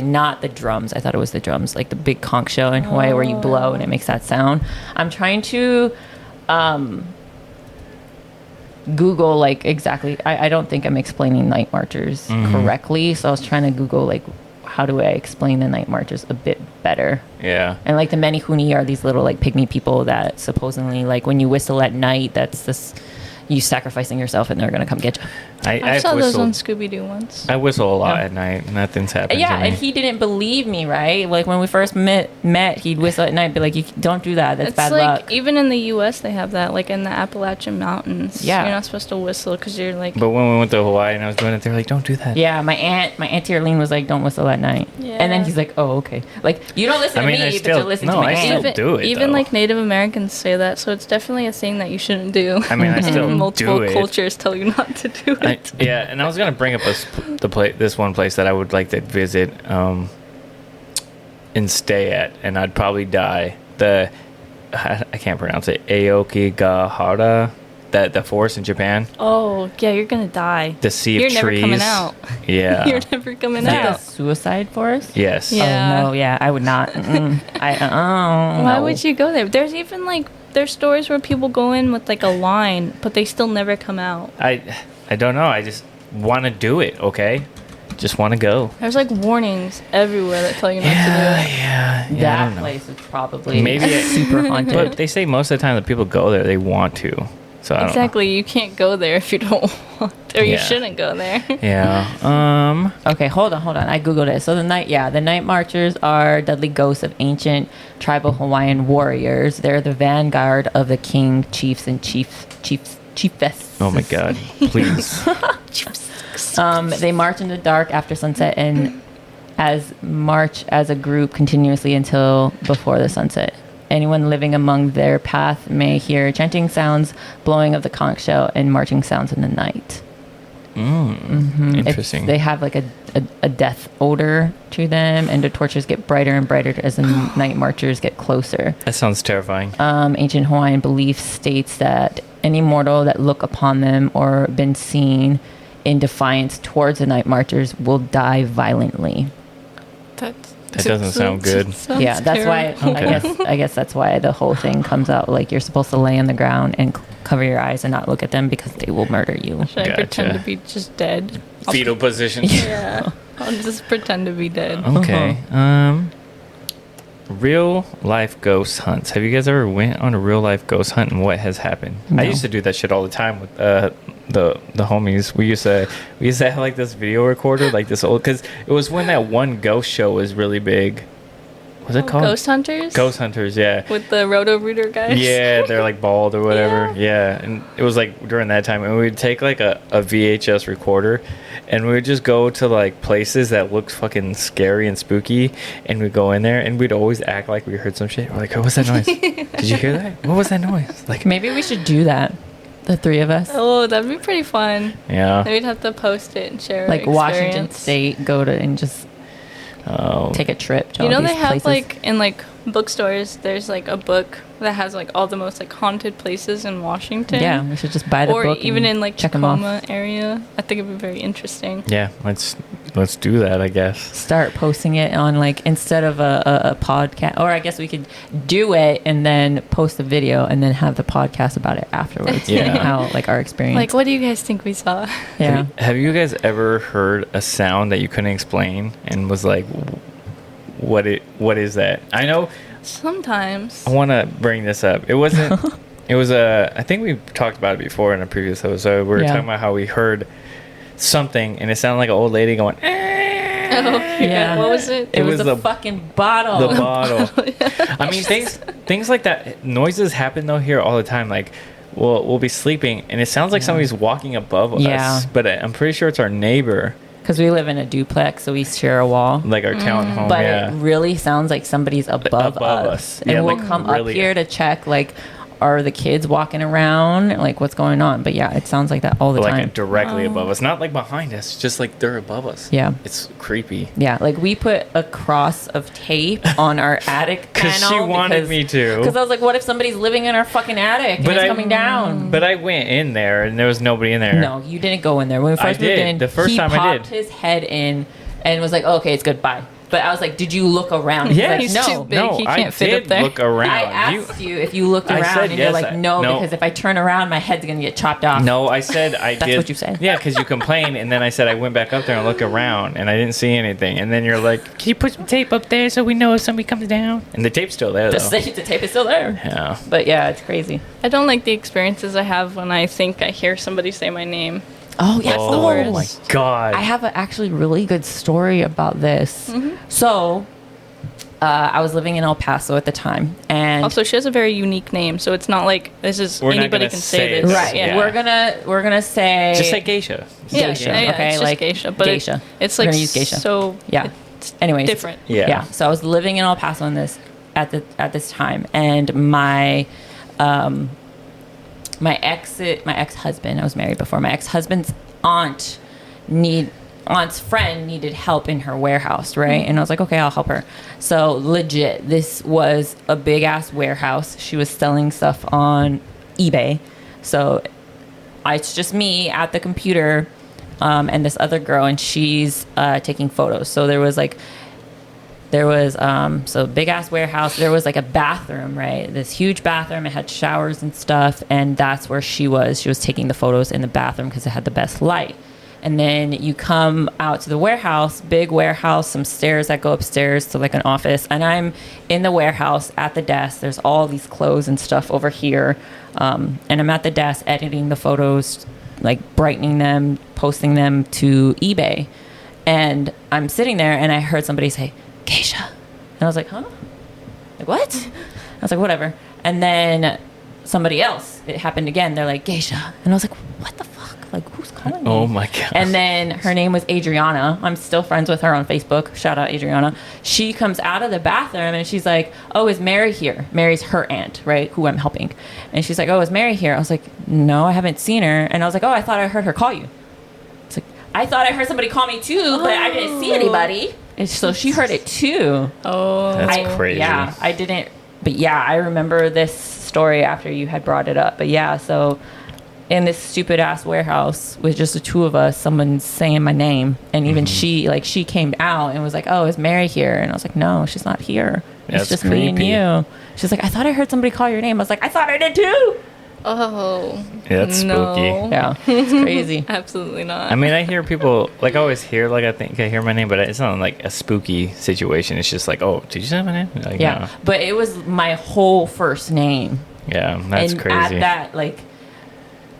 Speaker 1: not the drums. I thought it was the drums, like the big conch shell in Hawaii where you blow and it makes that sound. I'm trying to Google like exactly. I don't think I'm explaining night marchers correctly. So I was trying to Google like, how do I explain the night marchers a bit better?
Speaker 2: Yeah.
Speaker 1: And like the Menehune are these little like pygmy people that supposedly like when you whistle at night, that's this, you sacrificing yourself and they're going to come get you.
Speaker 3: I saw those on Scooby-Doo once.
Speaker 2: I whistle a lot
Speaker 1: Yeah.
Speaker 2: at night. Nothing's happened
Speaker 1: Yeah,
Speaker 2: to me.
Speaker 1: and he didn't believe me, right? Like when we first met, he'd whistle at night, be like, "You don't do that. That's
Speaker 3: It's
Speaker 1: bad
Speaker 3: like
Speaker 1: luck."
Speaker 3: even in the U.S. they have that, like in the Appalachian Mountains.
Speaker 1: Yeah.
Speaker 3: You're not supposed to whistle because you're like.
Speaker 2: But when we went to Hawaii and I was doing it, they're like, "Don't do that."
Speaker 1: Yeah, my auntie Arlene was like, "Don't whistle at night."
Speaker 3: Yeah.
Speaker 1: And then he's like, "Oh, okay." Like you don't listen
Speaker 2: I mean,
Speaker 1: to
Speaker 2: I
Speaker 1: me,
Speaker 2: still-
Speaker 1: but you listen
Speaker 2: no,
Speaker 1: to my
Speaker 2: I still
Speaker 1: aunt.
Speaker 2: do it,
Speaker 3: Even
Speaker 2: though.
Speaker 3: like Native Americans say that, so it's definitely a thing that you shouldn't do.
Speaker 2: I mean, I still
Speaker 3: Multiple
Speaker 2: do it.
Speaker 3: cultures tell you not to do it.
Speaker 2: Yeah, and I was gonna bring up this one place that I would like to visit and stay at, and I'd probably die. I can't pronounce it. Aokigahara, the forest in Japan.
Speaker 3: Oh yeah, you're gonna die.
Speaker 2: The sea
Speaker 3: You're
Speaker 2: of
Speaker 3: never
Speaker 2: trees.
Speaker 3: coming out.
Speaker 2: Yeah.
Speaker 3: You're never coming
Speaker 1: Like
Speaker 3: out.
Speaker 1: a suicide forest?
Speaker 2: Yes.
Speaker 3: Yeah.
Speaker 1: Oh no, yeah, I would not.
Speaker 3: Why would you go there? There's even like there's stories where people go in with like a line, but they still never come out.
Speaker 2: I don't know. I just want to do it. Okay. Just want to go.
Speaker 3: There's like warnings everywhere that tell you not to do it.
Speaker 2: Yeah. I
Speaker 1: That
Speaker 2: don't know.
Speaker 1: place is probably
Speaker 2: Maybe it-
Speaker 1: super haunted.
Speaker 2: But they say most of the time that people go there, they want to. So I don't know.
Speaker 3: Exactly, you can't go there if you don't want, or you
Speaker 2: Yeah.
Speaker 3: shouldn't go there.
Speaker 2: Yeah.
Speaker 1: Okay, hold on. I Googled it. So the night marchers are deadly ghosts of ancient tribal Hawaiian warriors. They're the vanguard of the king, chiefs, and chiefess.
Speaker 2: Oh my God. Please.
Speaker 1: They march in the dark after sunset and march as a group continuously until before the sunset. Anyone living among their path may hear chanting sounds, blowing of the conch shell, and marching sounds in the night.
Speaker 2: Interesting.
Speaker 1: They have like a death odor to them, and the torches get brighter and brighter as the night marchers get closer.
Speaker 2: That sounds terrifying.
Speaker 1: Ancient Hawaiian belief states that any mortal that look upon them or been seen in defiance towards the night marchers will die violently.
Speaker 3: That's
Speaker 2: That doesn't sound good.
Speaker 3: Sounds
Speaker 1: Yeah, that's why
Speaker 2: Okay.
Speaker 1: I guess that's why the whole thing comes out. Like you're supposed to lay on the ground and cover your eyes and not look at them because they will murder you.
Speaker 3: Should I
Speaker 2: Gotcha.
Speaker 3: pretend to be just dead?
Speaker 2: Fetal position.
Speaker 3: Yeah. I'll just pretend to be dead.
Speaker 2: Okay. Real life ghost hunts. Have you guys ever went on a real life ghost hunt and what has happened?
Speaker 1: No.
Speaker 2: I used to do that shit all the time with the homies. We used to have like this video recorder, like this old, because it was when that one ghost show was really big. What's it called?
Speaker 3: Ghost Hunters?
Speaker 2: Ghost Hunters, yeah.
Speaker 3: With the Roto-Rooter guys?
Speaker 2: Yeah, they're like bald or whatever. Yeah. And it was like during that time, and we'd take like a VHS recorder, and we would just go to like places that looked fucking scary and spooky, and we'd go in there, and we'd always act like we heard some shit. We're like, "Oh, what's that noise? Did you hear that? What was that noise?" Like,
Speaker 1: Maybe we should do that. The three of us.
Speaker 3: Oh, that'd be pretty fun.
Speaker 2: yeah.
Speaker 3: Then we'd have to post it and share our
Speaker 1: Like Washington
Speaker 3: experience.
Speaker 1: State, go to and just
Speaker 2: Oh,
Speaker 1: take a trip to
Speaker 3: You
Speaker 1: all
Speaker 3: know
Speaker 1: these
Speaker 3: they have
Speaker 1: places.
Speaker 3: like in like bookstores there's like a book that has like all the most like haunted places in Washington.
Speaker 1: Yeah, we should just buy the
Speaker 3: or
Speaker 1: book
Speaker 3: even
Speaker 1: and
Speaker 3: in like
Speaker 1: check 'em off.
Speaker 3: Tacoma area. I think it'd be very interesting.
Speaker 2: yeah. Let's do that. I guess.
Speaker 1: Start posting it on like instead of a podcast, or I guess we could do it and then post a video and then have the podcast about it afterwards.
Speaker 2: Yeah.
Speaker 1: How like our experience.
Speaker 3: Like, what do you guys think we saw?
Speaker 1: yeah.
Speaker 2: Have you guys ever heard a sound that you couldn't explain and was like, what is that? I know.
Speaker 3: Sometimes.
Speaker 2: I want to bring this up. It wasn't. It was I think we talked about it before in a previous episode. We were
Speaker 1: Yeah.
Speaker 2: talking about how we heard something and it sounded like an old lady going.
Speaker 3: Oh,
Speaker 1: Yeah.
Speaker 3: What was it?
Speaker 1: It was
Speaker 2: was
Speaker 1: the
Speaker 2: the-
Speaker 1: fucking bottle.
Speaker 2: The bottle. I mean, things like that. Noises happen though here all the time. Like, we'll be sleeping and it sounds like somebody's walking above
Speaker 1: Yeah.
Speaker 2: us. But I'm pretty sure it's our neighbor,
Speaker 1: Because we live in a duplex, so we share a wall.
Speaker 2: like our townhome.
Speaker 1: But
Speaker 2: yeah.
Speaker 1: it really sounds like somebody's above
Speaker 2: Above
Speaker 1: us.
Speaker 2: us.
Speaker 1: And
Speaker 2: Yeah,
Speaker 1: we'll
Speaker 2: like
Speaker 1: come
Speaker 2: really-
Speaker 1: up here to check, like, are the kids walking around? Like, what's going on? But yeah, it sounds like that all the
Speaker 2: like
Speaker 1: time.
Speaker 2: directly above us, not like behind us. Just like they're above us.
Speaker 1: Yeah.
Speaker 2: It's creepy.
Speaker 1: Yeah, like we put a cross of tape on our attic
Speaker 2: 'Cause
Speaker 1: panel.
Speaker 2: she wanted me to.
Speaker 1: Because I was like, what if somebody's living in our fucking attic and it's coming down?
Speaker 2: But I went in there and there was nobody in there.
Speaker 1: No, you didn't go in there. When we
Speaker 2: I
Speaker 1: first moved
Speaker 2: did.
Speaker 1: in,
Speaker 2: The first
Speaker 1: he
Speaker 2: time I
Speaker 1: popped
Speaker 2: did.
Speaker 1: his head in and was like, oh, okay, it's good, bye. But I was like, did you look around? He's
Speaker 2: Yeah,
Speaker 1: like,
Speaker 3: he's
Speaker 1: no.
Speaker 3: too big.
Speaker 2: No,
Speaker 3: He
Speaker 2: I
Speaker 3: can't fit
Speaker 2: did
Speaker 3: up there.
Speaker 2: look around.
Speaker 1: I asked you if you looked
Speaker 2: I
Speaker 1: around,
Speaker 2: said
Speaker 1: and you're
Speaker 2: yes,
Speaker 1: like, no,
Speaker 2: no.
Speaker 1: because if I turn around, my head's gonna get chopped off.
Speaker 2: No, I said I
Speaker 1: That's
Speaker 2: did.
Speaker 1: what you said.
Speaker 2: Yeah, because you complained, and then I said I went back up there and looked around, and I didn't see anything. And then you're like, "Can you put some tape up there so we know if somebody comes down?" And the tape's still there, though.
Speaker 1: The tape is still there.
Speaker 2: Yeah.
Speaker 1: But yeah, it's crazy.
Speaker 3: I don't like the experiences I have when I think I hear somebody say my name.
Speaker 1: Oh yes.
Speaker 2: Oh
Speaker 3: the
Speaker 2: my
Speaker 3: worst.
Speaker 2: god.
Speaker 1: I have a actually really good story about this.
Speaker 3: Mm-hmm.
Speaker 1: So, I was living in El Paso at the time, and
Speaker 3: Also, she has a very unique name, so it's not like this is
Speaker 2: We're not
Speaker 3: anybody
Speaker 2: gonna
Speaker 3: can
Speaker 2: say
Speaker 3: say
Speaker 2: it.
Speaker 3: this.
Speaker 1: right,
Speaker 2: Yeah.
Speaker 1: we're gonna say
Speaker 2: Just say geisha.
Speaker 3: Yeah,
Speaker 1: Geisha,
Speaker 3: yeah,
Speaker 1: okay,
Speaker 3: it's just
Speaker 1: like
Speaker 3: geisha, but
Speaker 1: geisha.
Speaker 3: it's
Speaker 1: We're
Speaker 3: like
Speaker 1: gonna use geisha.
Speaker 3: so
Speaker 1: Yeah.
Speaker 3: it's
Speaker 1: Anyways,
Speaker 3: different.
Speaker 2: Yeah.
Speaker 1: So I was living in El Paso at this time, and my ex-husband, I was married before. My ex-husband's aunt's friend needed help in her warehouse, right? And I was like, okay, I'll help her. So legit, this was a big ass warehouse. She was selling stuff on eBay. So it's just me at the computer, and this other girl, and she's taking photos. So there was so big ass warehouse. There was like a bathroom, right? This huge bathroom. It had showers and stuff, and that's where she was. She was taking the photos in the bathroom because it had the best light. And then you come out to the warehouse, big warehouse, some stairs that go upstairs to like an office. And I'm in the warehouse at the desk. There's all these clothes and stuff over here. And I'm at the desk editing the photos, like brightening them, posting them to eBay. And I'm sitting there and I heard somebody say, Geisha. And I was like, huh? Like, what? I was like, whatever. And then somebody else, it happened again. They're like, Geisha. And I was like, what the fuck? Like, who's calling me?
Speaker 2: Oh my god.
Speaker 1: And then her name was Adriana. I'm still friends with her on Facebook. Shout out Adriana. She comes out of the bathroom and she's like, oh, is Mary here? Mary's her aunt, right? Who I'm helping. And she's like, oh, is Mary here? I was like, no, I haven't seen her. And I was like, oh, I thought I heard her call you. It's like, I thought I heard somebody call me too, but I didn't see anybody. And so she heard it too.
Speaker 3: Oh,
Speaker 2: That's crazy.
Speaker 1: Yeah, I didn't. But yeah, I remember this story after you had brought it up. But yeah, so in this stupid ass warehouse with just the two of us, someone saying my name, and even she came out and was like, "Oh, is Mary here?" And I was like, "No, she's not here. It's just me and you." She's like, "I thought I heard somebody call your name." I was like, "I thought I did too."
Speaker 3: Oh,
Speaker 2: Yeah, that's
Speaker 3: no.
Speaker 2: spooky.
Speaker 1: Yeah, it's crazy.
Speaker 3: Absolutely not.
Speaker 2: I mean, I hear people, like, I always hear, like, I think I hear my name, but it's not like a spooky situation. It's just like, oh, did you say my name? Like,
Speaker 1: Yeah,
Speaker 2: no.
Speaker 1: but it was my whole first name.
Speaker 2: Yeah, that's
Speaker 1: and
Speaker 2: crazy.
Speaker 1: at that, like,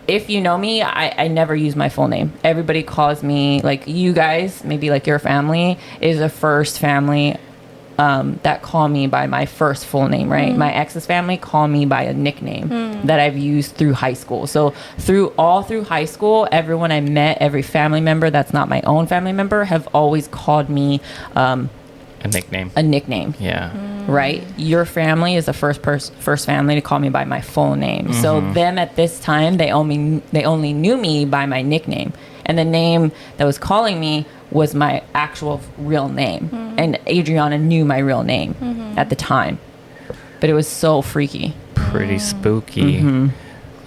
Speaker 1: if you know me, I never use my full name. Everybody calls me, like, you guys, maybe like your family is the first family that call me by my first full name, right? My ex's family call me by a nickname that I've used through high school. So through high school, everyone I met, every family member that's not my own family member, have always called me
Speaker 2: a nickname.
Speaker 1: a nickname.
Speaker 2: Yeah.
Speaker 1: Right, your family is the first family to call me by my full name. So them at this time, they only knew me by my nickname, and the name that was calling me was my actual real name. And Adriana knew my real name at the time, but it was so freaky.
Speaker 2: Pretty spooky.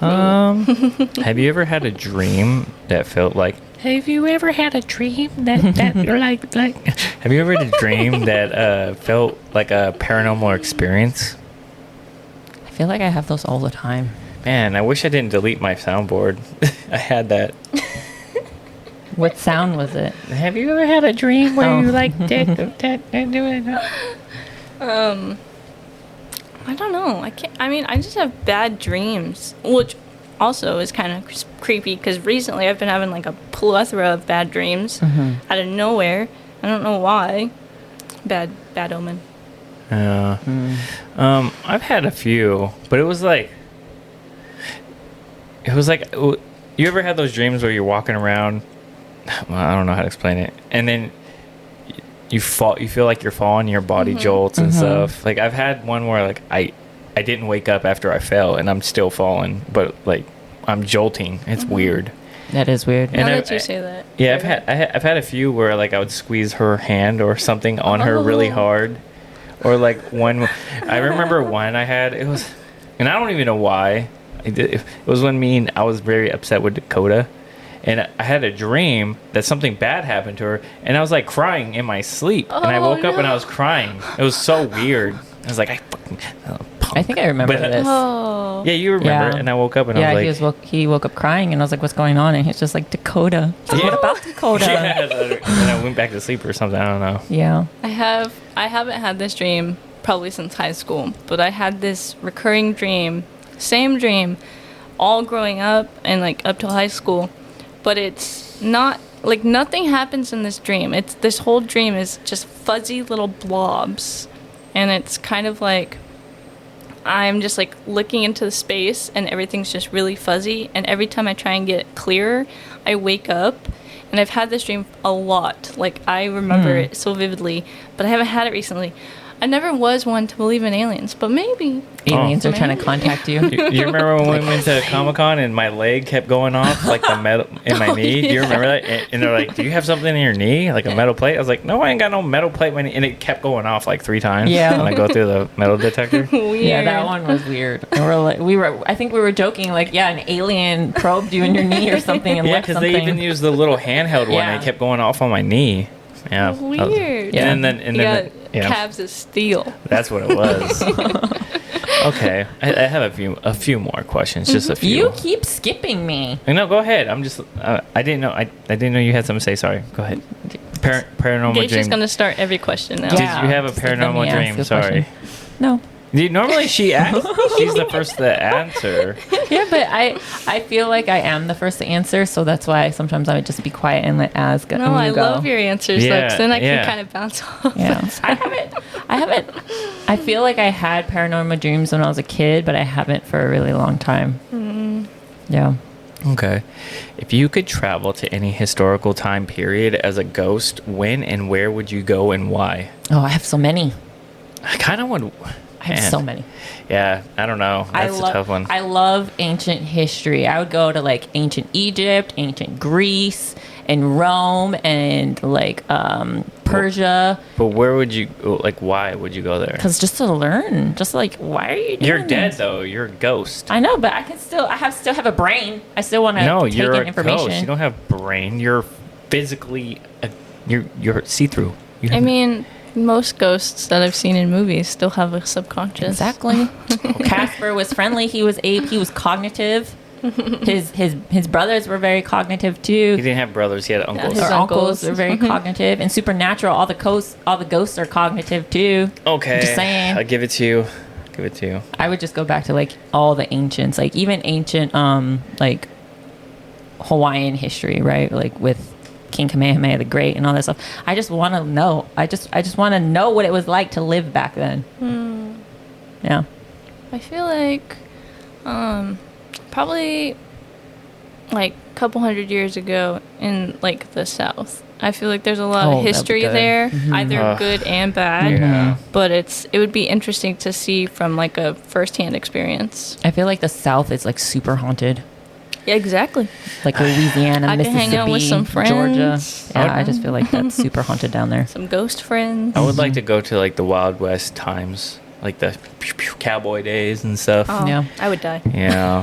Speaker 2: Have you ever had a dream that felt like? Have you ever had a dream that you're like? Have you ever had a dream that felt like a paranormal experience?
Speaker 1: I feel like I have those all the time.
Speaker 2: Man, I wish I didn't delete my soundboard. I had that.
Speaker 1: What sound was it?
Speaker 2: Have you ever had a dream where
Speaker 1: Oh.
Speaker 2: you like did doing?
Speaker 3: I don't know. I just have bad dreams, which also is kind of creepy because recently I've been having like a plethora of bad dreams out of nowhere. I don't know why. Bad omen.
Speaker 2: Yeah. I've had a few, but it was like, you ever had those dreams where you're walking around? Well, I don't know how to explain it, and then you feel like you're falling, your body jolts and stuff. Like I've had one where like I didn't wake up after I fell and I'm still falling, but like I'm jolting. It's weird.
Speaker 1: That is weird.
Speaker 2: And
Speaker 3: Now
Speaker 2: I-
Speaker 3: that you say that.
Speaker 2: Yeah, I've had a few where like I would squeeze her hand or something on her really hard, or like one. I remember one I had. It was, and I don't even know why. It was when I was very upset with Dakota, and I had a dream that something bad happened to her, and I was like crying in my sleep, and I woke up and I was crying. It was so weird. I was like,
Speaker 1: I think I remember
Speaker 2: But-
Speaker 1: this.
Speaker 3: Oh.
Speaker 2: yeah, you remember?
Speaker 1: Yeah.
Speaker 2: And I woke up and
Speaker 1: Yeah,
Speaker 2: I was like,
Speaker 1: he woke up crying, and I was like, "What's going on?" And he's just like, "Dakota."
Speaker 2: Yeah.
Speaker 1: What about Dakota?
Speaker 2: yeah, and I went back to sleep or something. I don't know.
Speaker 1: Yeah.
Speaker 3: I haven't had this dream probably since high school, but I had this recurring dream, same dream, all growing up and like up till high school. But it's not like nothing happens in this dream. It's this whole dream is just fuzzy little blobs, and it's kind of like I'm just like looking into the space and everything's just really fuzzy, and every time I try and get it clearer, I wake up. And I've had this dream a lot. Like, I remember it so vividly, but I haven't had it recently. I never was one to believe in aliens, but maybe.
Speaker 1: Aliens are trying to contact you.
Speaker 2: You remember when we went to Comic-Con and my leg kept going off, like the metal in my knee? Do you remember that? And they're like, "Do you have something in your knee, like a metal plate?" I was like, "No, I ain't got no metal plate." In my knee. And it kept going off like 3 times.
Speaker 1: Yeah.
Speaker 2: When I go through the metal detector.
Speaker 3: Weird.
Speaker 1: Yeah, that one was weird. And I think we were joking, like, yeah, an alien probed you in your knee or something and
Speaker 2: Yeah,
Speaker 1: left
Speaker 2: because
Speaker 1: something.
Speaker 2: they even used the little handheld one,
Speaker 1: Yeah.
Speaker 2: and it kept going off on my knee. Yeah.
Speaker 3: Weird.
Speaker 1: Yeah.
Speaker 2: And then
Speaker 3: You got
Speaker 2: yeah,
Speaker 3: calves of steel.
Speaker 2: that's what it was. Okay, I have a few more questions, just a few.
Speaker 1: You keep skipping me.
Speaker 2: No, go ahead. I'm just. I didn't know. I didn't know you had something to say. Sorry. Go ahead. Paranormal
Speaker 3: Gage's
Speaker 2: dream.
Speaker 3: just gonna start every question now.
Speaker 1: Yeah.
Speaker 2: Did you have a
Speaker 1: just let me
Speaker 2: paranormal
Speaker 1: ask
Speaker 2: dream?
Speaker 1: a
Speaker 2: Sorry.
Speaker 1: question. No.
Speaker 2: Normally she's the first to answer.
Speaker 1: Yeah, but I feel like I am the first to answer, so that's why sometimes I would just be quiet and let Az go.
Speaker 3: No, I
Speaker 1: go.
Speaker 3: love your answers though,
Speaker 2: Yeah,
Speaker 3: 'cause then I
Speaker 2: yeah.
Speaker 3: can kind of bounce off.
Speaker 1: Yeah, I haven't. I feel like I had paranormal dreams when I was a kid, but I haven't for a really long time. Yeah.
Speaker 2: Okay. If you could travel to any historical time period as a ghost, when and where would you go and why?
Speaker 1: Oh, I have so many.
Speaker 2: I kind of would.
Speaker 1: I have so many.
Speaker 2: Yeah, I don't know. That's a tough one.
Speaker 1: I love ancient history. I would go to like ancient Egypt, ancient Greece, and Rome, and like Persia.
Speaker 2: But where would you like? Why would you go there?
Speaker 1: Because just to learn, just like, why are you doing
Speaker 2: You're dead
Speaker 1: this?
Speaker 2: though. You're a ghost.
Speaker 1: I know, but I can still, still have a brain. I still want to
Speaker 2: No,
Speaker 1: take
Speaker 2: you're
Speaker 1: in
Speaker 2: a
Speaker 1: information.
Speaker 2: ghost. You don't have brain. You're physically, you're see through.
Speaker 3: I mean, most ghosts that I've seen in movies still have a subconscious.
Speaker 1: Exactly. Casper was friendly. He was cognitive. His brothers were very cognitive too.
Speaker 2: He didn't have brothers. He had uncles.
Speaker 3: his
Speaker 1: Our uncles
Speaker 3: uncles.
Speaker 1: are very cognitive. And Supernatural, all the ghosts are cognitive too.
Speaker 2: Okay,
Speaker 1: Just saying.
Speaker 2: I'll give it to you. Give it to you.
Speaker 1: I would just go back to like all the ancients, like even ancient like Hawaiian history, right? Like with King Kamehameha the Great and all that stuff. I just want to know. I just want to know what it was like to live back then. Yeah.
Speaker 3: I feel like probably like a couple hundred years ago in like the South. I feel like there's a lot
Speaker 1: Oh,
Speaker 3: of
Speaker 1: that'd be
Speaker 3: history
Speaker 1: good.
Speaker 3: there,
Speaker 1: Mhm.
Speaker 3: either
Speaker 2: Ugh.
Speaker 3: good and bad.
Speaker 2: Yeah.
Speaker 3: But it would be interesting to see from like a firsthand experience.
Speaker 1: I feel like the South is like super haunted.
Speaker 3: Yeah, exactly.
Speaker 1: Like Louisiana,
Speaker 3: I could
Speaker 1: Mississippi,
Speaker 3: hang out with some
Speaker 1: Georgia.
Speaker 3: friends.
Speaker 1: Yeah, I just feel like that's super haunted down there.
Speaker 3: Some ghost friends.
Speaker 2: I would like to go to like the Wild West times, like the cowboy days and stuff.
Speaker 3: Oh,
Speaker 1: Yeah.
Speaker 3: I would die.
Speaker 2: Yeah.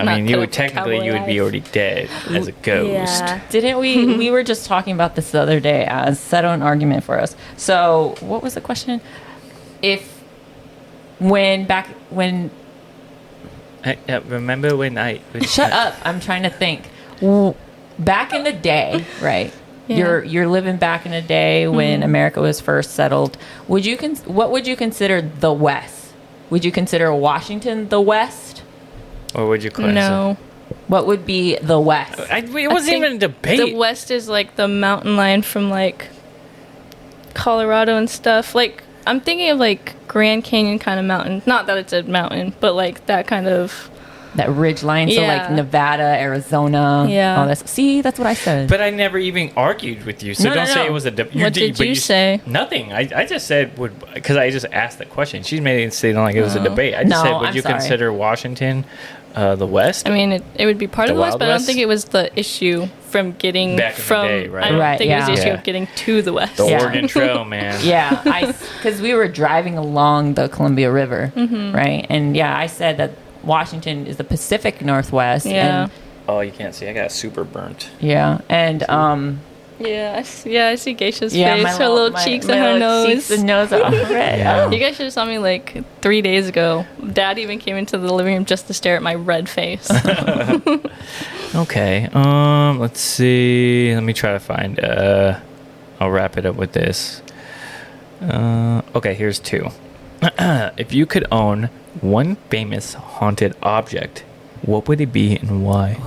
Speaker 2: I
Speaker 3: Not
Speaker 2: mean, you
Speaker 3: cut
Speaker 2: would
Speaker 3: up for
Speaker 2: technically
Speaker 3: cowboy
Speaker 2: you would be
Speaker 3: life.
Speaker 2: already dead as a ghost.
Speaker 3: Yeah.
Speaker 1: Didn't we were just talking about this the other day as settle an argument for us. So what was the question? If when
Speaker 2: Remember when I
Speaker 1: shut up, I'm trying to think. Back in the day, right?
Speaker 3: Yeah.
Speaker 1: You're living back in a day when America was first settled. What would you consider the West? Would you consider Washington the West?
Speaker 2: Or would you class
Speaker 3: No.
Speaker 1: What would be the West?
Speaker 2: it
Speaker 3: I
Speaker 2: wasn't
Speaker 3: think
Speaker 2: even a debate.
Speaker 3: The West is like the mountain line from like Colorado and stuff. Like I'm thinking of like Grand Canyon kind of mountain. Not that it's a mountain, but like that kind of.
Speaker 1: That ridge line, so like
Speaker 3: Yeah.
Speaker 1: Nevada, Arizona,
Speaker 3: Yeah.
Speaker 1: all this. See, that's what I said.
Speaker 2: But I never even argued with you, so
Speaker 1: No,
Speaker 2: don't
Speaker 1: no,
Speaker 2: say
Speaker 1: no.
Speaker 2: it was a debate.
Speaker 3: What did you say?
Speaker 2: Nothing. I just said because I just asked that question. She made it seem like it was a debate. I just
Speaker 1: No,
Speaker 2: said, would
Speaker 1: I'm
Speaker 2: you
Speaker 1: sorry.
Speaker 2: consider Washington the West?
Speaker 3: I mean, it would be part
Speaker 2: The
Speaker 3: of the West,
Speaker 2: Wild
Speaker 3: but I don't
Speaker 2: West?
Speaker 3: think it was the issue from getting
Speaker 2: Back in the
Speaker 3: from.
Speaker 2: day, right?
Speaker 3: I don't
Speaker 1: Right,
Speaker 3: think it was the
Speaker 1: yeah.
Speaker 3: issue
Speaker 2: Yeah.
Speaker 3: of getting to the West.
Speaker 2: the
Speaker 1: Yeah.
Speaker 2: Oregon Trail, man.
Speaker 1: Yeah, because we were driving along the Columbia River, right? And yeah, I said that Washington is the Pacific Northwest.
Speaker 3: Yeah.
Speaker 1: And,
Speaker 2: Oh, you can't see. I got super burnt.
Speaker 1: yeah, and
Speaker 3: Yeah, I see Geisha's
Speaker 1: yeah,
Speaker 3: face, her little cheeks and her
Speaker 1: little cheeks
Speaker 3: nose.
Speaker 1: and nose are all red.
Speaker 2: Yeah.
Speaker 3: You guys should have saw me like 3 days ago. Dad even came into the living room just to stare at my red face.
Speaker 2: Okay. Let's see. Let me try to find. I'll wrap it up with this. Okay, here's two. If you could own one famous haunted object, what would it be and why?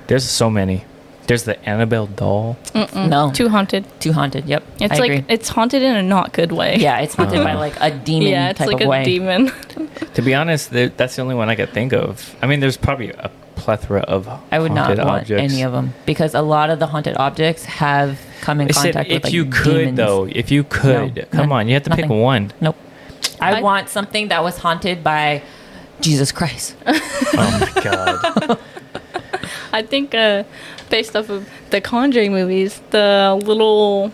Speaker 2: There's so many. There's the Annabelle doll.
Speaker 1: No,
Speaker 3: Too haunted.
Speaker 1: too haunted. Yep,
Speaker 3: It's
Speaker 1: I
Speaker 3: like
Speaker 1: agree.
Speaker 3: it's haunted in a not good way.
Speaker 1: Yeah, it's haunted by like a demon
Speaker 3: Yeah, it's
Speaker 1: type
Speaker 3: like
Speaker 1: of
Speaker 3: a
Speaker 1: way.
Speaker 3: demon.
Speaker 2: To be honest, that's the only one I could think of. I mean, there's probably a plethora of
Speaker 1: I would not
Speaker 2: haunted
Speaker 1: want
Speaker 2: objects.
Speaker 1: any of them because a lot of the haunted objects have come in
Speaker 2: I said
Speaker 1: contact with
Speaker 2: if
Speaker 1: like
Speaker 2: you could,
Speaker 1: demons.
Speaker 2: though. If you could.
Speaker 1: No,
Speaker 2: Come
Speaker 1: none-
Speaker 2: on, you have to pick
Speaker 1: nothing.
Speaker 2: one.
Speaker 1: Nope. I
Speaker 3: I-
Speaker 1: want something that was haunted by Jesus Christ.
Speaker 2: Oh my god.
Speaker 3: I think based off of the Conjuring movies, the little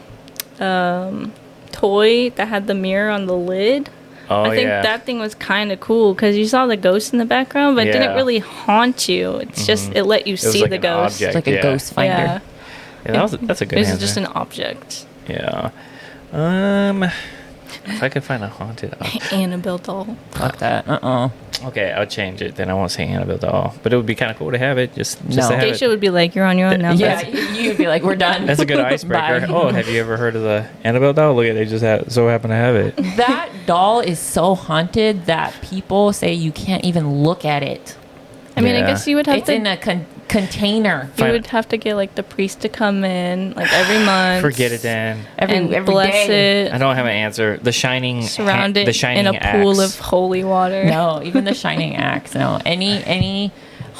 Speaker 3: toy that had the mirror on the lid.
Speaker 2: Oh
Speaker 3: I think
Speaker 2: yeah.
Speaker 3: that thing was kind of cool because you saw the ghost in the background, but it didn't
Speaker 2: Yeah.
Speaker 3: really haunt you. It's just it let you
Speaker 2: was
Speaker 3: see
Speaker 2: like
Speaker 3: the
Speaker 2: an
Speaker 3: ghost.
Speaker 2: object.
Speaker 1: It's like a
Speaker 2: Yeah.
Speaker 1: ghost finder.
Speaker 3: Yeah,
Speaker 2: Yeah, that's a good
Speaker 3: this
Speaker 2: answer.
Speaker 3: is just an object.
Speaker 2: Yeah. If I could find a haunted object.
Speaker 3: Annabelle doll.
Speaker 1: Fuck that.
Speaker 2: Okay, I'll change it. Then I won't say Annabelle doll. But it would be kind of cool to have it. Just
Speaker 1: No.
Speaker 2: to have
Speaker 3: Geisha
Speaker 2: it.
Speaker 3: would be like, "You're on your own now."
Speaker 1: Yeah,
Speaker 3: guys."
Speaker 1: you'd be like, we're done.
Speaker 2: That's a good icebreaker.
Speaker 1: Bye.
Speaker 2: Oh, have you ever heard of the Annabelle doll? Look at they just so happen to have it.
Speaker 1: That doll is so haunted that people say you can't even look at it.
Speaker 3: I mean,
Speaker 2: Yeah.
Speaker 3: I guess you would have
Speaker 1: It's
Speaker 3: to.
Speaker 1: in a container
Speaker 3: You would have to get like the priest to come in like every month.
Speaker 2: Forget it, Dan.
Speaker 3: and
Speaker 1: every
Speaker 3: bless
Speaker 1: day.
Speaker 3: it.
Speaker 2: I don't have an answer. The Shining.
Speaker 3: Surround
Speaker 2: The
Speaker 3: it
Speaker 2: Shining
Speaker 3: in a pool
Speaker 2: axe.
Speaker 3: of holy water.
Speaker 1: No, even the Shining axe. No, any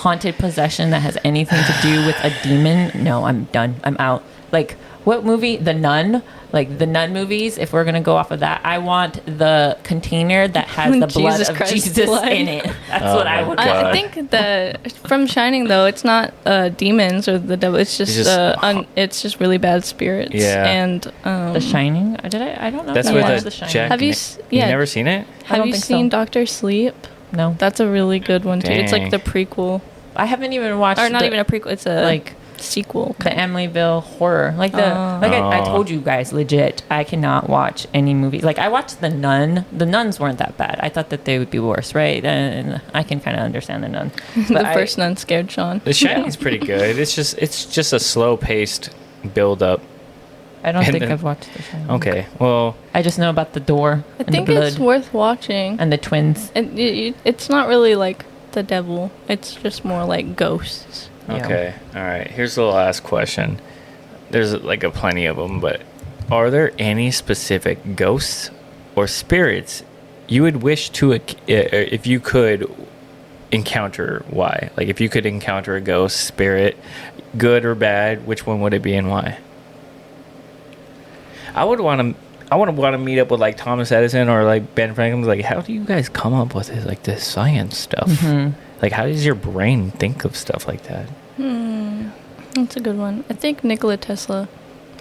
Speaker 1: haunted possession that has anything to do with a demon, no, I'm done. I'm out. Like, what movie? The Nun? Like, the Nun movies, if we're going to go off of that, I want the container that has the blood
Speaker 3: Jesus
Speaker 1: of
Speaker 3: Christ
Speaker 1: Jesus
Speaker 3: blood.
Speaker 1: in it. That's
Speaker 2: Oh
Speaker 1: what I
Speaker 2: my
Speaker 1: would
Speaker 2: God.
Speaker 3: I think that from Shining though, it's not demons or the devil. It's just it's just really bad spirits.
Speaker 2: Yeah.
Speaker 3: And
Speaker 1: The Shining? I don't know.
Speaker 2: That's
Speaker 1: if I
Speaker 2: with
Speaker 1: watched
Speaker 2: the
Speaker 1: The Shining.
Speaker 2: Jack.
Speaker 3: Have you
Speaker 2: Ni-
Speaker 3: s-
Speaker 2: You
Speaker 3: yeah.
Speaker 2: never seen it?
Speaker 1: I
Speaker 3: have
Speaker 1: don't
Speaker 3: you
Speaker 1: think
Speaker 3: seen
Speaker 1: so.
Speaker 3: Doctor Sleep?
Speaker 1: No.
Speaker 3: That's a really good one too. It's like
Speaker 2: Dang.
Speaker 3: the prequel,
Speaker 1: I haven't even watched
Speaker 3: or not even a prequel. It's a
Speaker 1: like
Speaker 3: sequel.
Speaker 1: the Amityville horror. Like I told you guys, legit, I cannot watch any movies. Like I watched The Nun. The Nuns weren't that bad. I thought that they would be worse, right? And I can kind of understand The Nun. But
Speaker 3: The first nun scared Sean.
Speaker 2: The Shining's pretty good. It's just a slow paced build up.
Speaker 1: I don't
Speaker 2: And
Speaker 1: think
Speaker 2: then-
Speaker 1: I've watched The Shining.
Speaker 2: Okay, well,
Speaker 1: I just know about the door
Speaker 3: I
Speaker 1: and
Speaker 3: think
Speaker 1: the blood
Speaker 3: it's worth watching.
Speaker 1: and the twins.
Speaker 3: It's not really like the devil. It's just more like ghosts.
Speaker 1: Yeah.
Speaker 2: okay, all right. Here's the last question. There's like a plenty of them, but are there any specific ghosts or spirits you would wish to, if you could encounter? Why? Like if you could encounter a ghost spirit, good or bad, which one would it be and why? I would want to meet up with like Thomas Edison or like Ben Franklin. Like, how do you guys come up with this, like this science stuff?
Speaker 1: Mm-hmm.
Speaker 2: Like, how does your brain think of stuff like that?
Speaker 3: That's a good one. I think Nikola Tesla.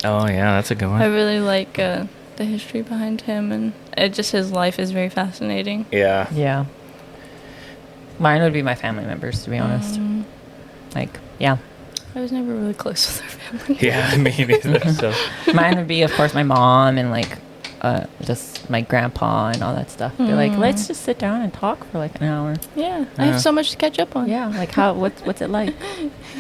Speaker 2: Oh yeah, that's a good
Speaker 3: I
Speaker 2: one.
Speaker 3: really like the history behind him, and his life is very fascinating.
Speaker 2: Yeah.
Speaker 1: Yeah. Mine would be my family members, to be honest. Like, yeah.
Speaker 3: I was never really close with our family.
Speaker 2: Yeah, me neither. So
Speaker 1: Mine would be, of course, my mom and like just my grandpa and all that stuff. Be like, let's just sit down and talk for like an hour.
Speaker 3: Yeah, I have so much to catch up on.
Speaker 1: Yeah, like what's it like?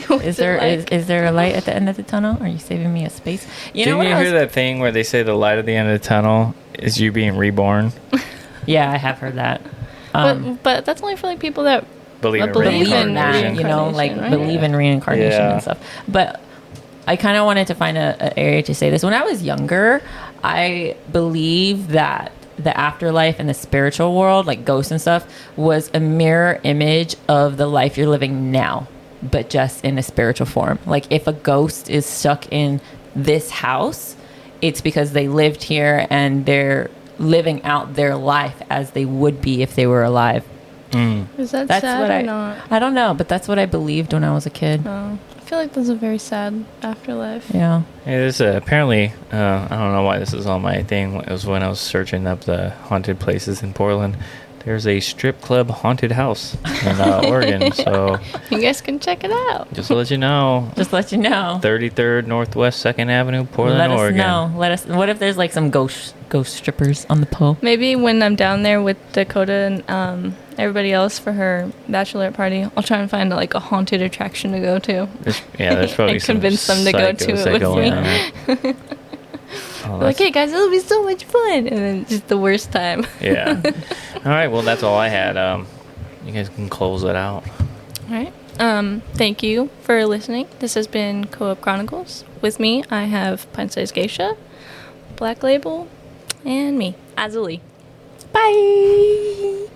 Speaker 3: What's
Speaker 1: Is
Speaker 3: it
Speaker 1: there
Speaker 3: like?
Speaker 1: is there a light at the end of the tunnel? Are you saving me a space? You know
Speaker 2: didn't
Speaker 1: what
Speaker 2: you
Speaker 1: I
Speaker 2: hear
Speaker 1: was-
Speaker 2: that thing where they say the light at the end of the tunnel is you being reborn?
Speaker 1: Yeah, I have heard that.
Speaker 3: But that's only for like people that
Speaker 2: Believe in
Speaker 1: Believe in that,
Speaker 2: reincarnation.
Speaker 1: you know, like
Speaker 3: Reincarnation, right?
Speaker 1: believe in reincarnation
Speaker 2: Yeah.
Speaker 1: and stuff. But I kind of wanted to find an area to say this. When I was younger, I believe that the afterlife and the spiritual world, like ghosts and stuff, was a mirror image of the life you're living now, but just in a spiritual form. Like if a ghost is stuck in this house, it's because they lived here and they're living out their life as they would be if they were alive.
Speaker 3: is that
Speaker 1: That's
Speaker 3: sad
Speaker 1: what
Speaker 3: or not?
Speaker 1: I don't know, but that's what I believed when I was a kid.
Speaker 3: I feel like that's a very sad afterlife.
Speaker 1: Yeah.
Speaker 2: It is apparently, I don't know why this is on my thing. It was when I was searching up the haunted places in Portland. There's a strip club haunted house in Oregon. So
Speaker 3: You guys can check it out.
Speaker 2: just to let you know,
Speaker 1: Just let you know.
Speaker 2: 33rd Northwest 2nd Avenue, Portland,
Speaker 1: Let us
Speaker 2: Oregon.
Speaker 1: know. Let us. What if there's like some ghost strippers on the pole?
Speaker 3: Maybe when I'm down there with Dakota and everybody else for her bachelorette party, I'll try and find like a haunted attraction to go to.
Speaker 2: There's probably
Speaker 3: And
Speaker 2: some
Speaker 3: convince them to go to
Speaker 2: psychos
Speaker 3: it
Speaker 2: that
Speaker 3: with
Speaker 2: go
Speaker 3: me.
Speaker 2: on there. Oh,
Speaker 3: Like,
Speaker 2: that's-
Speaker 3: hey guys, it'll be so much fun, and then just the worst time.
Speaker 2: yeah. All right. Well, that's all I had. You guys can close it out.
Speaker 3: All right. Thank you for listening. This has been Co-op Chronicles. With me, I have Pint Size Geisha, Black Label, and me, Azuli.
Speaker 1: Bye.